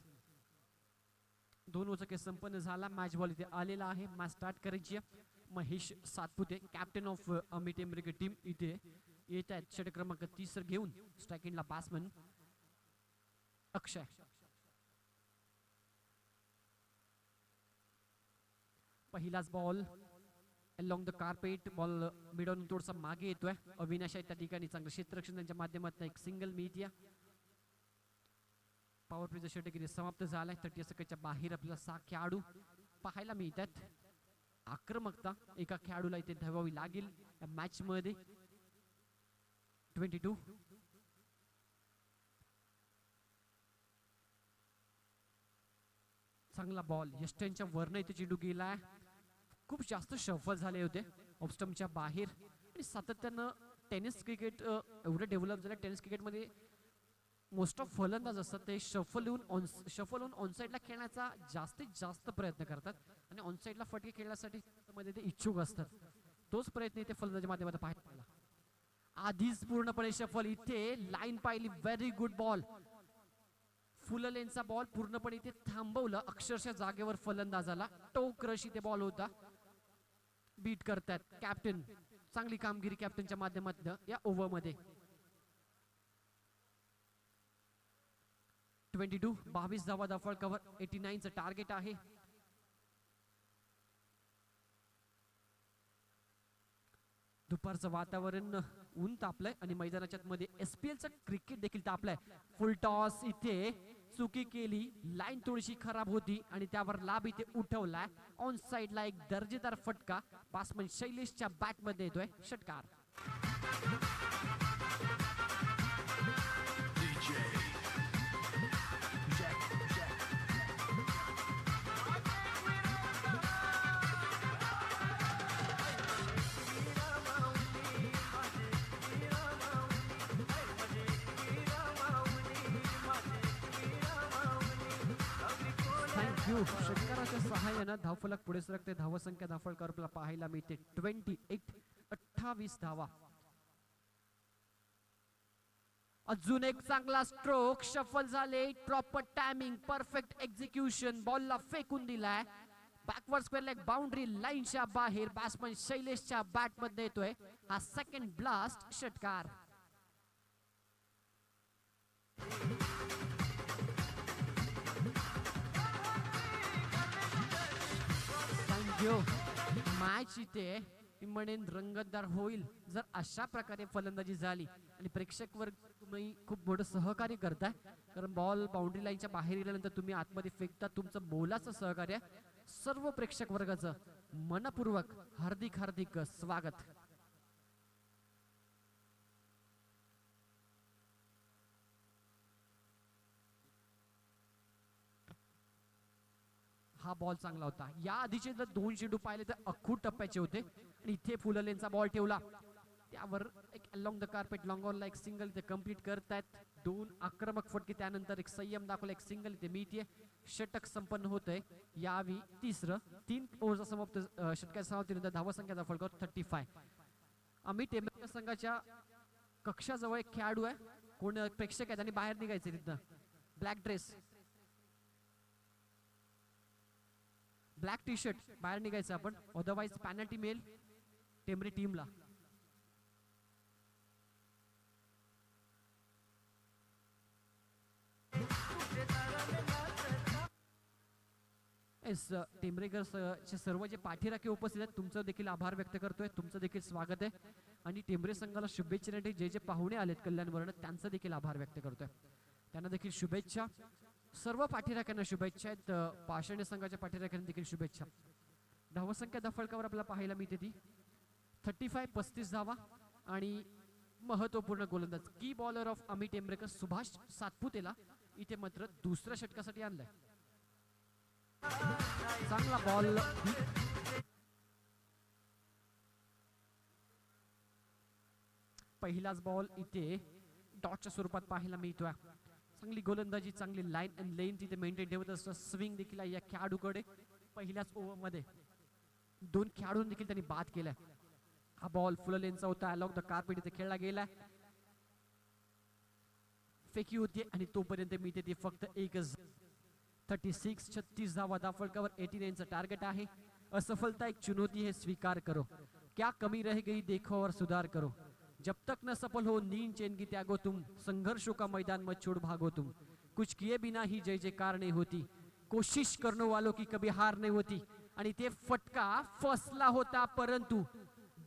2 ओव्हरचा संपन्न झाला. मॅच बॉल इथे आलेला आहे. मॅच स्टार्ट करायची आहे. Mahesh Satpute captain of Amit Tembhrekar team इथे येत आहेत. षटक क्रमांक 30 घेऊन स्ट्रायकिंगला बॅट्समन अक्षय. पहिलाच ball along the carpet. Ball mid-on थोडासा मागे येतोय. अविनाश आहे त्या ठिकाणी. चांगलं क्षेत्ररक्षण त्यांच्या माध्यमातून एक सिंगल मिळते. पॉवर प्लेचं षटक इथे समाप्त झालाय. 30 सेकंडच्या बाहेर आपल्याला 6 खेळाडू पाहायला मिळतात. आक्रमकता एका खेळाडूला इथे धवावी लागेल या मॅच मध्ये. 22 चांगला बॉल यस्टनच्या वरनं इथे चेंडू गेलाय. खूप जास्त शफल झाले होते ऑफस्टमच्या बाहेर आणि सातत्यानं टेनिस क्रिकेट एवढं डेव्हलप झालं. टेनिस क्रिकेटमध्ये मोस्ट ऑफ फलंदाज असतात ते शफल होऊन ऑनसाईडला खेळण्याचा जास्तीत जास्त प्रयत्न करतात आणि ऑनसाईडला फटके खेळण्यासाठी मध्ये ते इच्छुक असतात. तोच प्रयत्न इथे फलंदाजी माध्यमातून पाहिला. आधीच पूर्णपणे शफल. इथे लाईन पाहिली. Very good ball. फुललेनचा बॉल पूर्णपणे इथे थांबवलं. अक्षरशः जागेवर फलंदाजाला टोक रश इथे बॉल होता. बीट करतात कॅप्टन. चांगली कामगिरी कॅप्टनच्या माध्यमातून या ओव्हर मध्ये. 22 धावा धाफळ कव्हर. 89चं टार्गेट आहे. दुपारचं वातावरण ऊन तापलंय आणि मैदानाच्या मध्ये SPLचं क्रिकेट देखील तापलंय. फुल टॉस इथे चुकी केली. लाईन थोडीशी खराब होती आणि त्यावर लाभ इथे उठवलाय. ऑन साइडला एक दर्जेदार फटका बॅट्समन शैलेशच्या बॅट मध्ये येतोय. षटकार. षटकाराच्या सहाय्यानं धावफलक पुढे सरकते. धावसंख्या धाफळकरला पाहायला मिळते 28 धावा. अजून एक चांगला स्ट्रोक. शफल झाले. Proper timing. Perfect execution. बॉलला फेकून दिलाय. बॅकवर्ड स्क्वेअर लेग बाउंड्री लाईनच्या बाहेर बॅट्समन शैलेशच्या बॅट मध्ये येतोय हा सेकंड ब्लास्ट. षटकार. मॅच इथे म्हणेन रंगतदार होईल जर अशा प्रकारे फलंदाजी झाली आणि प्रेक्षक वर्ग तुम्ही खूप मोठं सहकार्य करताय. कारण बॉल बाउंड्री लाईनच्या बाहेर गेल्यानंतर तुम्ही आतमध्ये फेकता. तुमचं मोलाचं सहकार्य सर्व प्रेक्षक वर्गाचं मनपूर्वक हार्दिक हार्दिक स्वागत. हा बॉल चांगला होता. या आधीचे जर 2 चेंडू पाहिले तर अखूट टप्प्याचे होते आणि इथे फुललेनचा बॉल ठेवला. त्यावर एक अलॉंग द कार्पेट लॉंग ऑनला एक सिंगल इथे कंप्लीट करतायत. 2 आक्रमक फटके त्यानंतर एक संयम दाखवला. एक सिंगल इथे मिळते. षटक संपन्न होतंय. यावी तिसरं. 3 ओव्हरचा समाप्त. षटकाच्या समाप्तीनंतर धावसंख्या फलकावर 35. अमित टेंभरेकर संघाच्या कक्षाजवळ एक खेळाडू आहे. कोण प्रेक्षक आहेत आणि बाहेर निघायचे तिथं. Black dress black tea shirt बाहेर निघायचं आपण. अदरवाइज पॅनल्टी मिळेल टेंभरे टीमला. टेंभरेकर सर्व जे पाठीराखे उपस्थित आहेत तुमचं देखील आभार व्यक्त करतोय. तुमचं देखील स्वागत आहे आणि टेंभरे संघाला शुभेच्छा देण्यासाठी जे जे पाहुणे आलेत कल्याणवरून त्यांचं देखील आभार व्यक्त करतोय. त्यांना देखील शुभेच्छा. सर्व पाठीराख्यांना शुभेच्छा आहेत. पाषाणी संघाच्या पाठीराख्यांना देखील शुभेच्छा. धावसंख्या दफळकावर आपल्याला पाहायला मिळते ती 35 धावा आणि महत्वपूर्ण गोलंदाज की बॉलर ऑफ अमित टेंभरेकर सुभाष सातपुतेला इथे मात्र दुसऱ्या षटकासाठी आणलाय. चांगला बॉल. पहिलाच बॉल इथे डॉटच्या स्वरूपात पाहायला मिळतोय. चांगली गोलंदाजी. चांगली लाईन अँड लेन तिथे मेंटेन ठेवत असतं. स्विंग देखील या खेळाडूकडे पहिल्याच ओव्हर मध्ये. दोन खेळाडूंनी देखील त्यांनी बाद केलाय. हा बॉल फुल लेनचा होता, अलॉंग द कार्पेट इथे खेळला गेलाय. फेकी होती आणि तोपर्यंत मी ते फक्त एकच 36 36 धावा फलकावर 89 टार्गेट आहे. असफलता एक चुनौती है, स्वीकार करो. क्या कमी रह गई देखो और सुधार करो. जब तक न सफल हो नींद चैन की त्यागो तुम. संघर्षों का मैदान मत छोड़ भागो तुम. कुछ किए बिना ही जय जयकार नहीं होती. कोशिश करने वालों की कभी हार नहीं होती. आणि ते फटका फसला होता, परंतु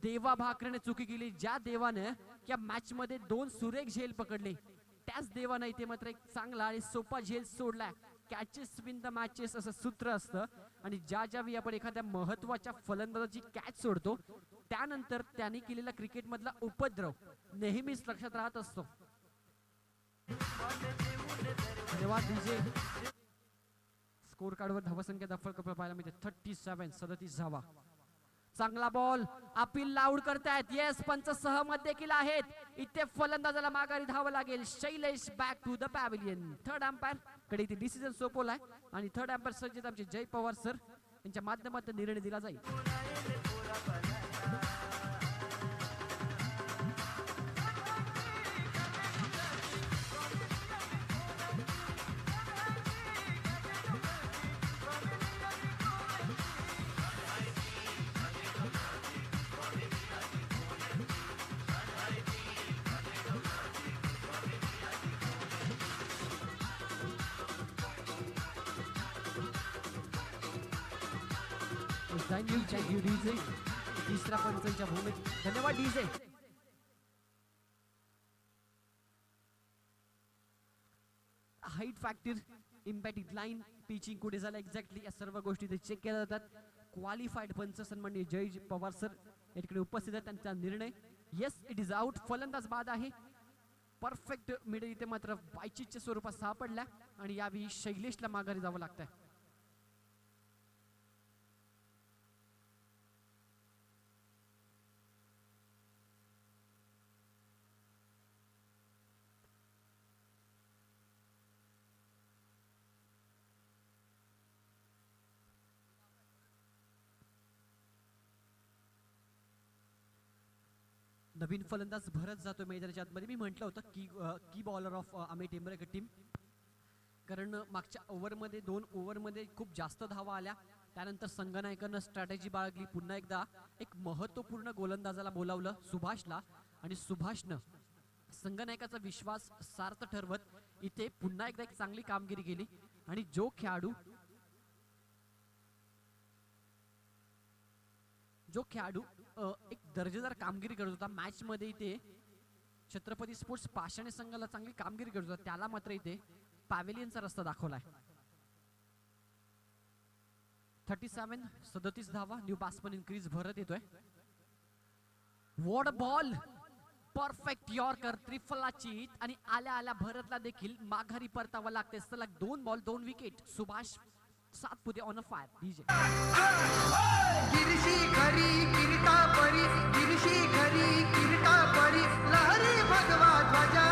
देवा भाकरेने चुकी केली. ज्या देवानं या मॅच मध्ये 2 सुरेख झेल पकडले, त्याच देवानं इथे मात्र एक चांगला आणि सोपा झेल सोडलाय. कॅचेस विन द मॅचेस असं सूत्र असतं आणि ज्या वेळी आपण एखाद्या महत्वाच्या फलंदाजाची कॅच सोडतो त्यानंतर त्याने केलेला क्रिकेट मधला उपद्रव नेहमीच लक्षात राहत असतो. धन्यवाद डीजे. स्कोर कार्डवर धावसंख्या दाखल पाहायला मिळते 37 37 धावा. चांगला बॉल अपील लाऊड करतायत. येस, पंच सहमत देखील आहेत. इथे फलंदाजाला माघारी धावं लागेल. Shailesh back to the pavilion. Third umpire कडे इथे डिसिजन सोपवलाय आणि थर्ड अंपायर सज्जित आमचे जय पवार सर यांच्या माध्यमातून निर्णय दिला जाईल. Thank you DJ. तिसरा पंचांच्या भूमीत धन्यवाद DJ. Height factor, impact line, pitching कुठे झालं एक्झॅक्टली, या सर्व गोष्टी ते चेक केल्या जातात. क्वालिफाईड पंच सन्माननीय जय पवार सर या ठिकाणी उपस्थित आहेत. त्यांचा निर्णय येस, इट इज आउट. फलंदाज बाद आहे. परफेक्ट मिडल इथे मात्र बायचीच्या स्वरूपात सापडल्या आणि यावेळी शैलेशला माघारी जावं लागतंय. नवीन फलंदाज भरत जातो मैदानाच्या आतमध्ये. मी म्हटलं होतं की बॉलर ऑफ अमित टेंबरेकर टीम, कारण मागच्या ओव्हरमध्ये 2 ओव्हरमध्ये खूप जास्त धावा आल्या. त्यानंतर संघनायकानं स्ट्रॅटेजी बाळगली. पुन्हा एकदा एक महत्त्वपूर्ण गोलंदाजाला बोलावलं, सुभाषला, आणि सुभाषनं संघनायकाचा विश्वास सार्थ ठरवत इथे पुन्हा एकदा एक चांगली कामगिरी केली. आणि जो खेळाडू एक दर्जेदार कामगिरी करत होता मॅच मध्ये, इथे छत्रपती स्पोर्ट्स पाषाणे संघाला चांगली कामगिरी करत होता, त्याला मात्र इथे पॅव्हिलियनचा रस्ता दाखवलाय. 37 37 धावा. न्यू बॅट्समन इनक्रीज भरत येतोय. वॉट बॉल, परफेक्ट यॉर्कर, त्रिफलाची. आणि आल्या आल्या भरतला देखील माघारी परतावं लागते. सलग 2 ball 2 wicket. Subhash Satpute on a fire. DJ गिरशी घरी किरीटा परी, गिरशी घरी किरीटा परी, लहरी भगवा ध्वजा,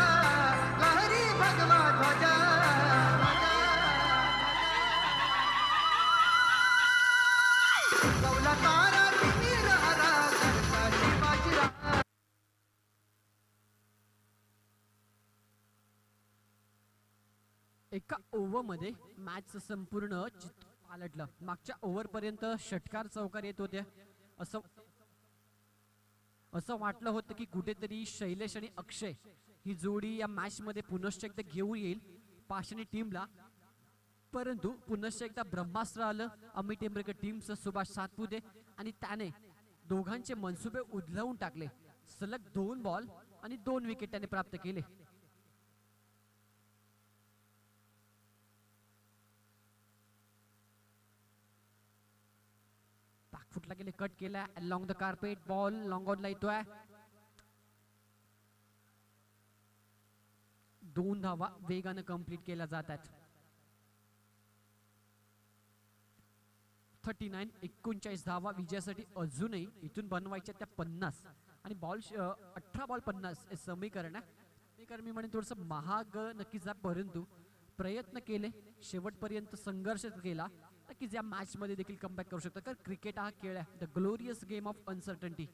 लहरी भगवा ध्वजा. कौला तारा तिमीर हरा, करता शिवाजीराव. एका ओव्हर मध्ये मॅच संपूर्ण चित्र पालटलं. मागच्या ओव्हर पर्यंत षटकार चौकार येत होते. असं वाटलं होतं की कुठेतरी शैलेश आणि अक्षय ही जोडी या मॅच मध्ये पुनश्च एकदा घेऊन येईल पाषाणी टीमला, परंतु पुनश्च एकदा ब्रह्मास्त्र आलं अमित टेंबरेकर टीमचं. सुभाष सातपुते आणि त्याने दोघांचे मनसुबे उधळवून टाकले. सलग 2 बॉल आणि 2 विकेट त्याने प्राप्त केले. फुटला गेले, कट केला along the carpet. Ball long on ला येतोय. 2 धावा वेगानं कंप्लीट केल्या जातात. 39 39 धावा विजयासाठी अजूनही इथून बनवायच्या त्या 50 आणि बॉल 18 बॉल 50 हे समीकरण आहे. कारण मी म्हणेन थोडंसं महाग नक्कीच आहे, परंतु प्रयत्न केले, शेवटपर्यंत संघर्ष केला नक्कीच या मॅच मध्ये देखील कमबॅक करू शकतात. कारण क्रिकेट हा खेळ आहे, the glorious game of uncertainty.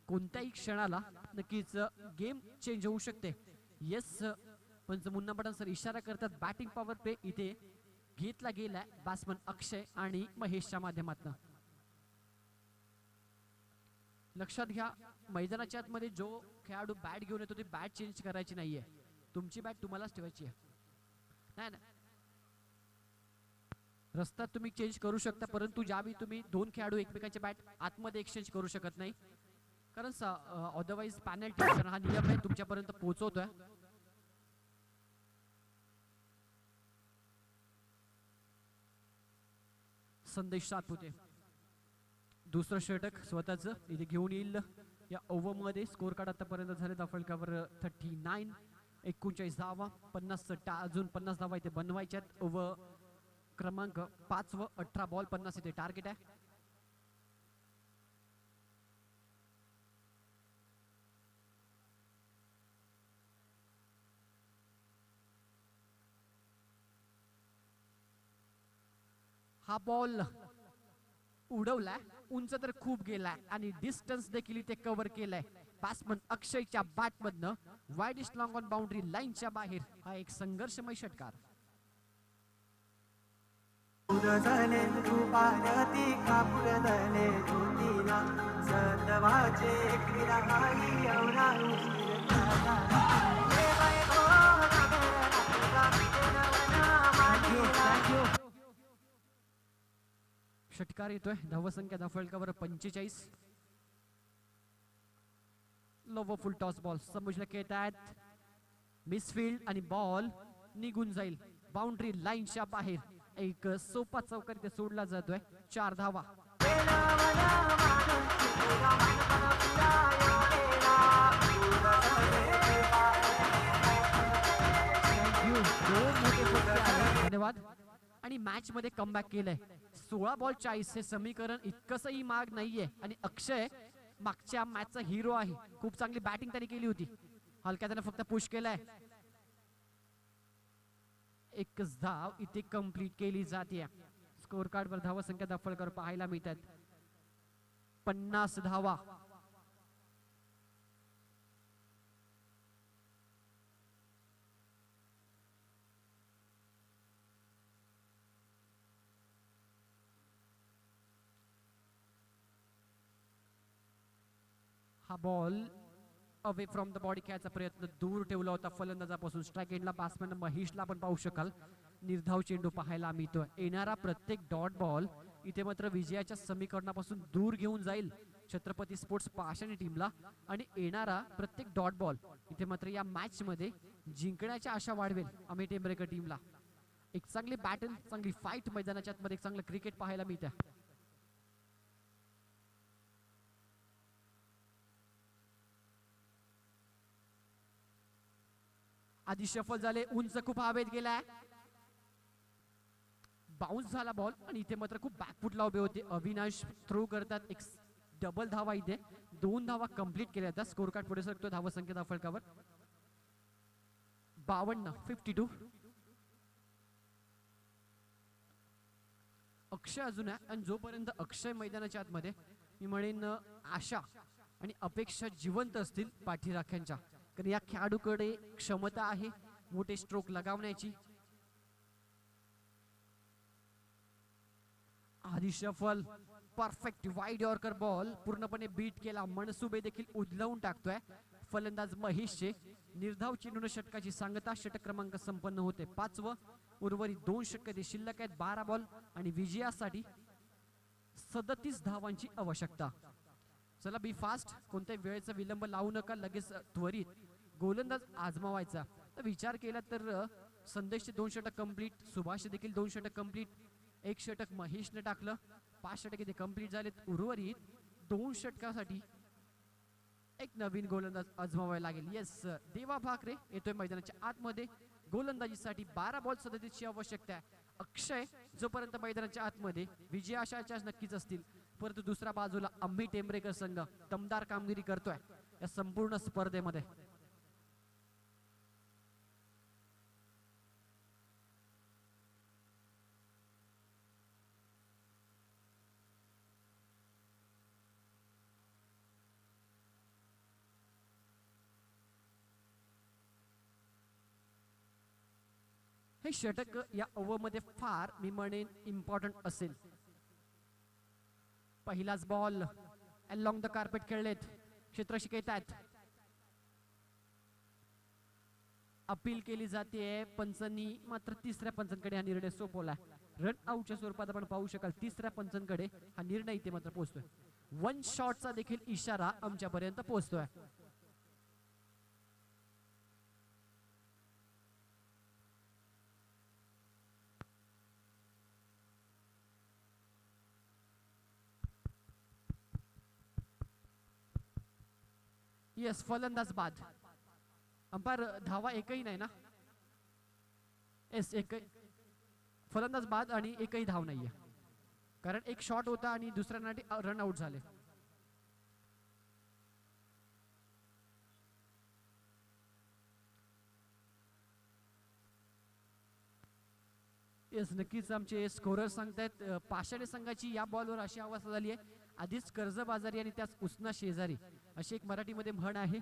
कोणत्याही क्षणाला नक्कीच गेम चेंज होऊ शकते. येस, पण मुन्ना पठाण सर इशारा करतात बॅटिंग पॉवर प्ले इथे घेतला गेलाय बॅट्समन अक्षय आणि महेशच्या माध्यमातून. लक्षात घ्या, मैदानाच्या आतमध्ये जो खेळाडू बॅट घेऊन येतो ती बॅट चेंज करायची नाहीये. तुमची बॅट तुम्हालाच ठेवायची आहे. नाही ना, रस्ता तुम्ही चेंज करू शकता, परंतु ज्यावेळी तुम्ही दोन खेळाडू एकमेकांचे बॅट आतमध्ये एक्सचेंज करू शकत नाही, कारण अदरवाईज पॅनल्टी हा नियम आहे तुमच्यापर्यंत पोहोचवतोय. संदेश सातपुते दुसरं षटक स्वतःच इथे घेऊन येईल. या ओव्हर मध्ये स्कोर कार्ड आतापर्यंत झाले फलकावर 39, 39 धावा, 50 अजून 50 धावा इथे बनवायच्यात. ओव्हर क्रमांक 5 व 18 बॉल 50 इथे टार्गेट आहे. हा बॉल उडवलाय, उंच तर खूप गेलाय आणि डिस्टन्स देखील इथे कव्हर केलाय. बॅट्समन अक्षयच्या बॅट मधनं वाईडिश लॉंग ऑन बाउंड्री लाईनच्या बाहेर. हा एक संघर्षमय षटकार. षटकार येतोय. धावसंख्या धावफलकावर 45. लोवर फुल टॉस बॉल समजण्यात येत आहेत. मिसफील्ड आणि बॉल निघून जाईल बाउंड्री लाईनच्या बाहेर. एक सोपा चौकार इथे सोडला जातोय. 4 धावा. धन्यवाद. आणि मॅच मध्ये कमबॅक केलंय. 16 बॉल 40 हे समीकरण इतकंसही माग नाहीये. आणि अक्षय मागच्या मॅचचा हिरो आहे. खूप चांगली बॅटिंग त्याने केली होती. हलक्या त्याने फक्त पुश केलाय. एकच धाव इथे कंप्लीट केली जाते. स्कोर कार्ड वर धावा संख्या दाखल पाहायला मिळतात 50 धावा. हा ball away from the body खेळायचा प्रयत्न दूर ठेवला होता फलंदाजापासून. स्ट्राईक एंडला बॅट्समॅन महेशला आपण पाहू शकाल. निर्धाव चेंडू पाहायला मिळतोय. येणारा प्रत्येक डॉट बॉल इथे मात्र विजयाच्या समीकरणापासून दूर घेऊन जाईल छत्रपती स्पोर्ट्स पाषाणी टीमला. आणि येणारा प्रत्येक डॉट बॉल इथे मात्र या मॅच मध्ये जिंकण्याच्या आशा वाढवेल अमित टेंबरेकर टीमला. एक चांगली बॅटल, चांगली फाईट मैदानाच्या आतमध्ये एक चांगलं क्रिकेट पाहायला मिळतंय. आधी शफल झाले, उंच खूप हवेत गेलाय, बाउन्स झाला बॉल आणि इथे मात्र खूप बॅकफुटला उभे होते. अविनाश थ्रो करतात. एक डबल धावा इथे 2 धावा कंप्लीट केल्या जातात. स्कोर कार्ड पुढे सरकतो धावा संख्या दाखलकावर 52, 52. अक्षय अजून आहे आणि जोपर्यंत अक्षय मैदानाच्या आतमध्ये मी म्हणेन आशा आणि अपेक्षा जिवंत असतील पाठीराख्यांच्या. कारण या खेळाडूकडे क्षमता आहे मोठे स्ट्रोक लगावण्याची. आधी shuffle perfect wide yorker ball पूर्णपणे बीट केला. मनसुबे देखील उधलवून टाकतोय फलंदाज महेशचे. निर्धाव चेंडून षटकाची सांगता. षटक क्रमांक संपन्न होते 5व. उर्वरित 2 षटके शिल्लक आहेत. 12 बॉल आणि विजयासाठी 37 धावांची आवश्यकता. चला बी फास्ट, कोणत्याही वेळेचा विलंब लावू नका. लगेच त्वरित गोलंदाज आजमावायचा. तर विचार केला तर संदेशचे 2 षटक कंप्लीट, सुभाष देखील 2 षटक कंप्लीट, 1 षटक महेशने टाकलं, 5 षटक इथे कंप्लीट झालेत. उर्वरित 2 षटकासाठी एक नवीन गोलंदाज आजमावायला लागेल. येस, देवा भाकरे येतोय मैदानाच्या आतमध्ये. गोलंदाजीसाठी 12 बॉल 37ची आवश्यकता आहे. अक्षय जोपर्यंत मैदानाच्या आतमध्ये विजय आशाच्या नक्कीच असतील, परंतु दुसऱ्या बाजूला अमित टेंबरेकर संघ दमदार कामगिरी करतोय या संपूर्ण स्पर्धेमध्ये. हे षटक या ओव्हरमध्ये फार मी म्हणेन इम्पॉर्टंट असेल. पहिलाच बॉल अलॉंग द कार्पेट खेळलेत, क्षेत्ररक्षक येत आहेत. अपील केली जाते पंचांनी, मात्र तिसऱ्या पंचांकडे हा निर्णय सोपवला. रन आउटच्या स्वरूपात आपण पाहू शकाल तिसऱ्या पंचांकडे हा निर्णय इथे मात्र पोहोचतोय. वन शॉटचा देखील इशारा आमच्यापर्यंत पोहोचतोय. येस, फलंदाज बाद. अंपायर धावा एकही नाही ना? येस, एक फलंदाज बाद आणि एकही धाव नाहीये, कारण एक शॉट होता आणि दुसऱ्यांसाठी रन आउट झाले. येस, नक्कीच आमचे स्कोरर सांगतायत पाषाणे संघाची या बॉलवर अशी अवस्था झाली आहे, आधीच कर्जबाजारी आणि त्याच उसना शेजारी अशी एक मराठीमध्ये म्हण आहे.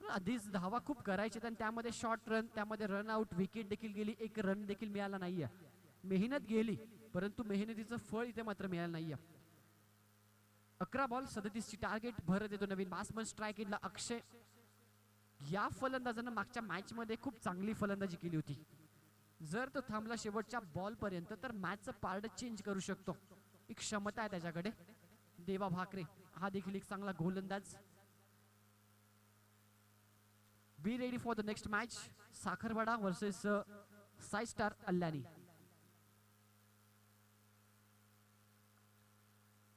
आधीच धावा खूप करायचे आणि त्यामध्ये शॉर्ट रन, त्यामध्ये रन आउट, विकेट देखील गेली, एक रन देखील मिळाला नाहीये. मेहनत गेली परंतु मेहनतीचं फळ इथे मात्र मिळालं नाहीये. 11 बॉल 37 ची टार्गेट भरत येतो नवीन बॅट्समन स्ट्राईक एंडला अक्षय. या फलंदाजानं मागच्या मॅच मध्ये खूप चांगली फलंदाजी केली होती. जर तो थांबला शेवटच्या बॉल पर्यंत तर मॅचचं पार्ट चेंज करू शकतो, एक क्षमता आहे त्याच्याकडे. देवा भाकरे हा देखील एक चांगला गोलंदाज. Be ready for the next match, Sakharwada versus Sai star Allani.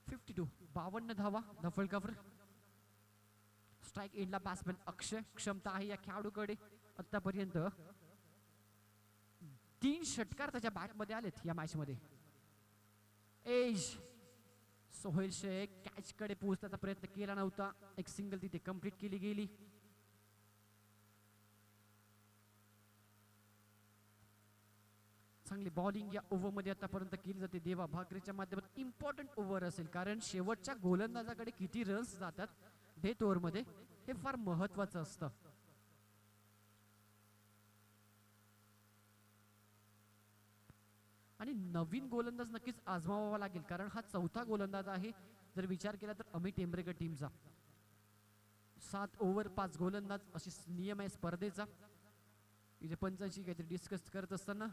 52 52 धावा, धफल कव्हर. स्ट्राईक एंडला बॅट्समॅन अक्षय. क्षमता आहे या खेळाडूकडे. आतापर्यंत 3 षटकार त्याच्या बॅट मध्ये आलेत या मॅच मध्ये. एज सोहेल शेख कॅच कडे पोहोचण्याचा प्रयत्न केला नव्हता, एक सिंगल तिथे कंप्लीट केली गेली. चांगली बॉलिंग या ओव्हर मध्ये आतापर्यंत केली जाते देवा भाकरेच्या माध्यमातून. इम्पॉर्टंट ओव्हर असेल कारण शेवटच्या गोलंदाजाकडे किती रन्स जातात डेथ ओव्हर मध्ये हे फार महत्वाचं असतं. आणि नवीन गोलंदाज नक्कीच आजमावावा लागेल कारण हा चौथा गोलंदाज आहे जर विचार केला तर अमित टेंबरेकर टीमचा. 7 ओव्हर 5 गोलंदाज अशी नियम आहे स्पर्धेचा. इथे पंचांशी काहीतरी डिस्कस करत असताना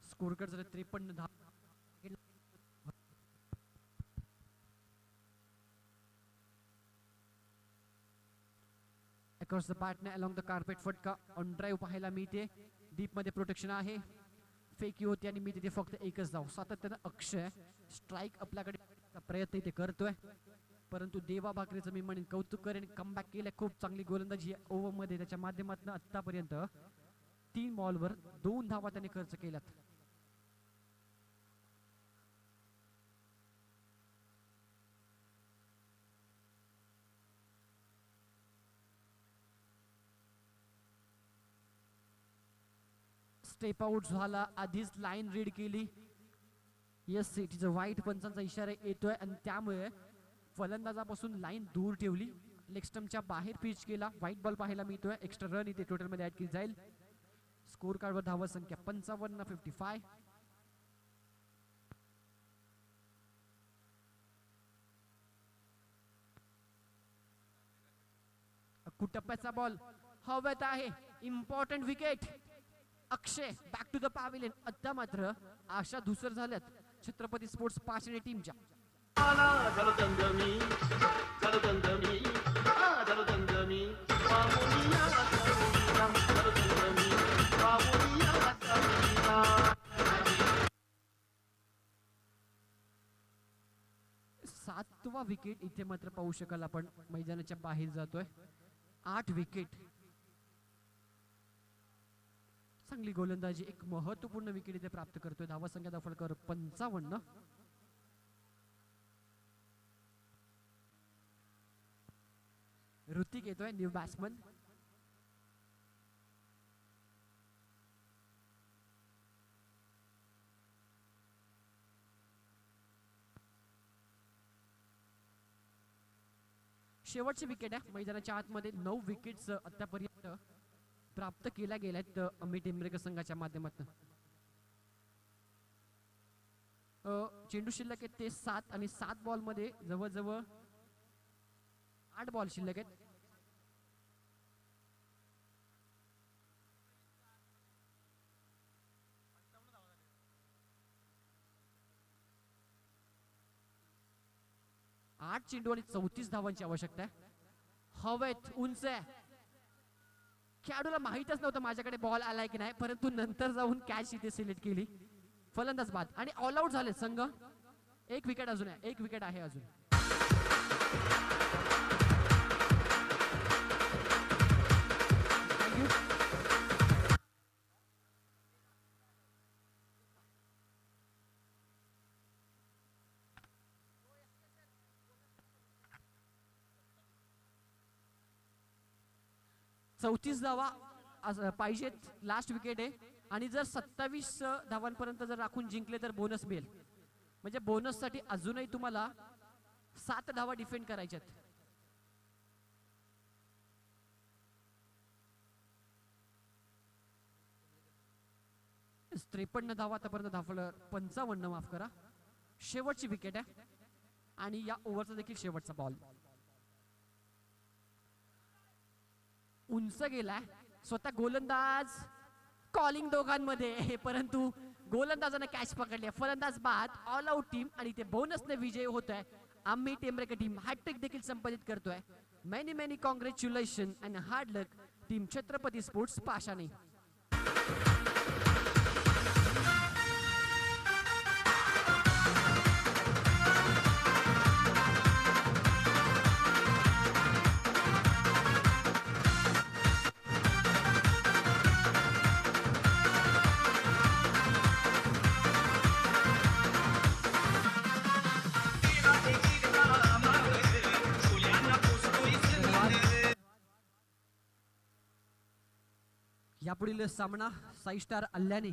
स्कोर कार्ड झाले 53 धाव. Across the partner along the carpet फटका ऑन ड्राईव्ह पाहायला मिळते. डीप मध्ये प्रोटेक्शन आहे, फेकी होती आणि मी तिथे फक्त एकच धाव. सातत्यानं अक्षय स्ट्राईक आपल्याकडे प्रयत्न इथे करतोय परंतु देवा भाकरेचं मी म्हणेन कौतुक करेन, कमबॅक केलं. खूप चांगली गोलंदाजी ओव्हर मध्ये त्याच्या माध्यमातून आतापर्यंत 3 बॉलवर 2 धावा त्याने खर्च केल्यात. स्टेप आउट झाला, आधीच लाईन रीड केली. येस, सिटीचं वाईट पंचांचा इशारा येतोय आणि त्यामुळे फलंदाजापासून लाईन दूर ठेवली. लेग स्टंपच्या बाहेर पिच केला. व्हाईट बॉल पाहायला मिळतोय. एक्स्ट्रा रन इथे टोटल मध्ये ऍड केली जाईल. स्कोर कार्डवर धावा संख्या 55-55. कुटप्प्याचा बॉल हवेत आहे. Important wicket. Akshay back to the pavilion. आता मात्र आशा धुसर झाल्यात छत्रपती स्पोर्ट्स पाषाणे टीमच्या. सातवा विकेट इथे मात्र पाहू शकाल आपण मैदानाच्या बाहेर जातोय. 8 विकेट. चांगली गोलंदाजी, एक महत्वपूर्ण विकेट इथे प्राप्त करतोय. धावा संख्या दफलकर 55. ऋतिक येतोय न्यू बॅट्समन. शेवटची विकेट आहे मैदानाच्या आतमध्ये. 9 विकेट्स आतापर्यंत प्राप्त केल्या गेल्यात अमित टेंबरेकर संघाच्या माध्यमातून. चेंडू शिल्लक आहेत ते 7 आणि 7 बॉल मध्ये जवळजवळ 8 बॉल शिल्लक आहेत. आठ चेंडू आणि 34 धावांची आवश्यकता आहे. हवेत उंच आहे. खेळाडूला माहीतच नव्हतं माझ्याकडे बॉल आलाय की नाही, परंतु नंतर जाऊन कॅच इथे सिलेक्ट केली. फलंदाज बाद आणि ऑल आउट झाले संघ. एक विकेट अजून आहे, एक विकेट आहे अजून. Thank you. चौतीस धावा पाहिजेत. लास्ट विकेट आहे आणि जर 27 धावांपर्यंत जर राखून जिंकले तर बोनस मिळेल. म्हणजे बोनस साठी अजूनही तुम्हाला 7 धावा डिफेंड करायच्यात. त्रेपन्न धावा आतापर्यंत धावलं. 55 माफ करा. शेवटची विकेट आहे आणि या ओव्हरचा देखील शेवटचा बॉल. उंच गेलाय. स्वतः गोलंदाज कॉलिंग दोघांमध्ये, परंतु गोलंदाजाने कॅच पकडली. फलंदाज बाद. ऑल आउट टीम आणि ते बोनसने विजय होत आहे. आम्ही टेंबरेकर टीम हॅट्रिक देखील संपादित करतोय. Many many congratulation and hard luck team Chhatrapati sports पाशाने. यापुढील सामना साई स्टार अल्ल्याने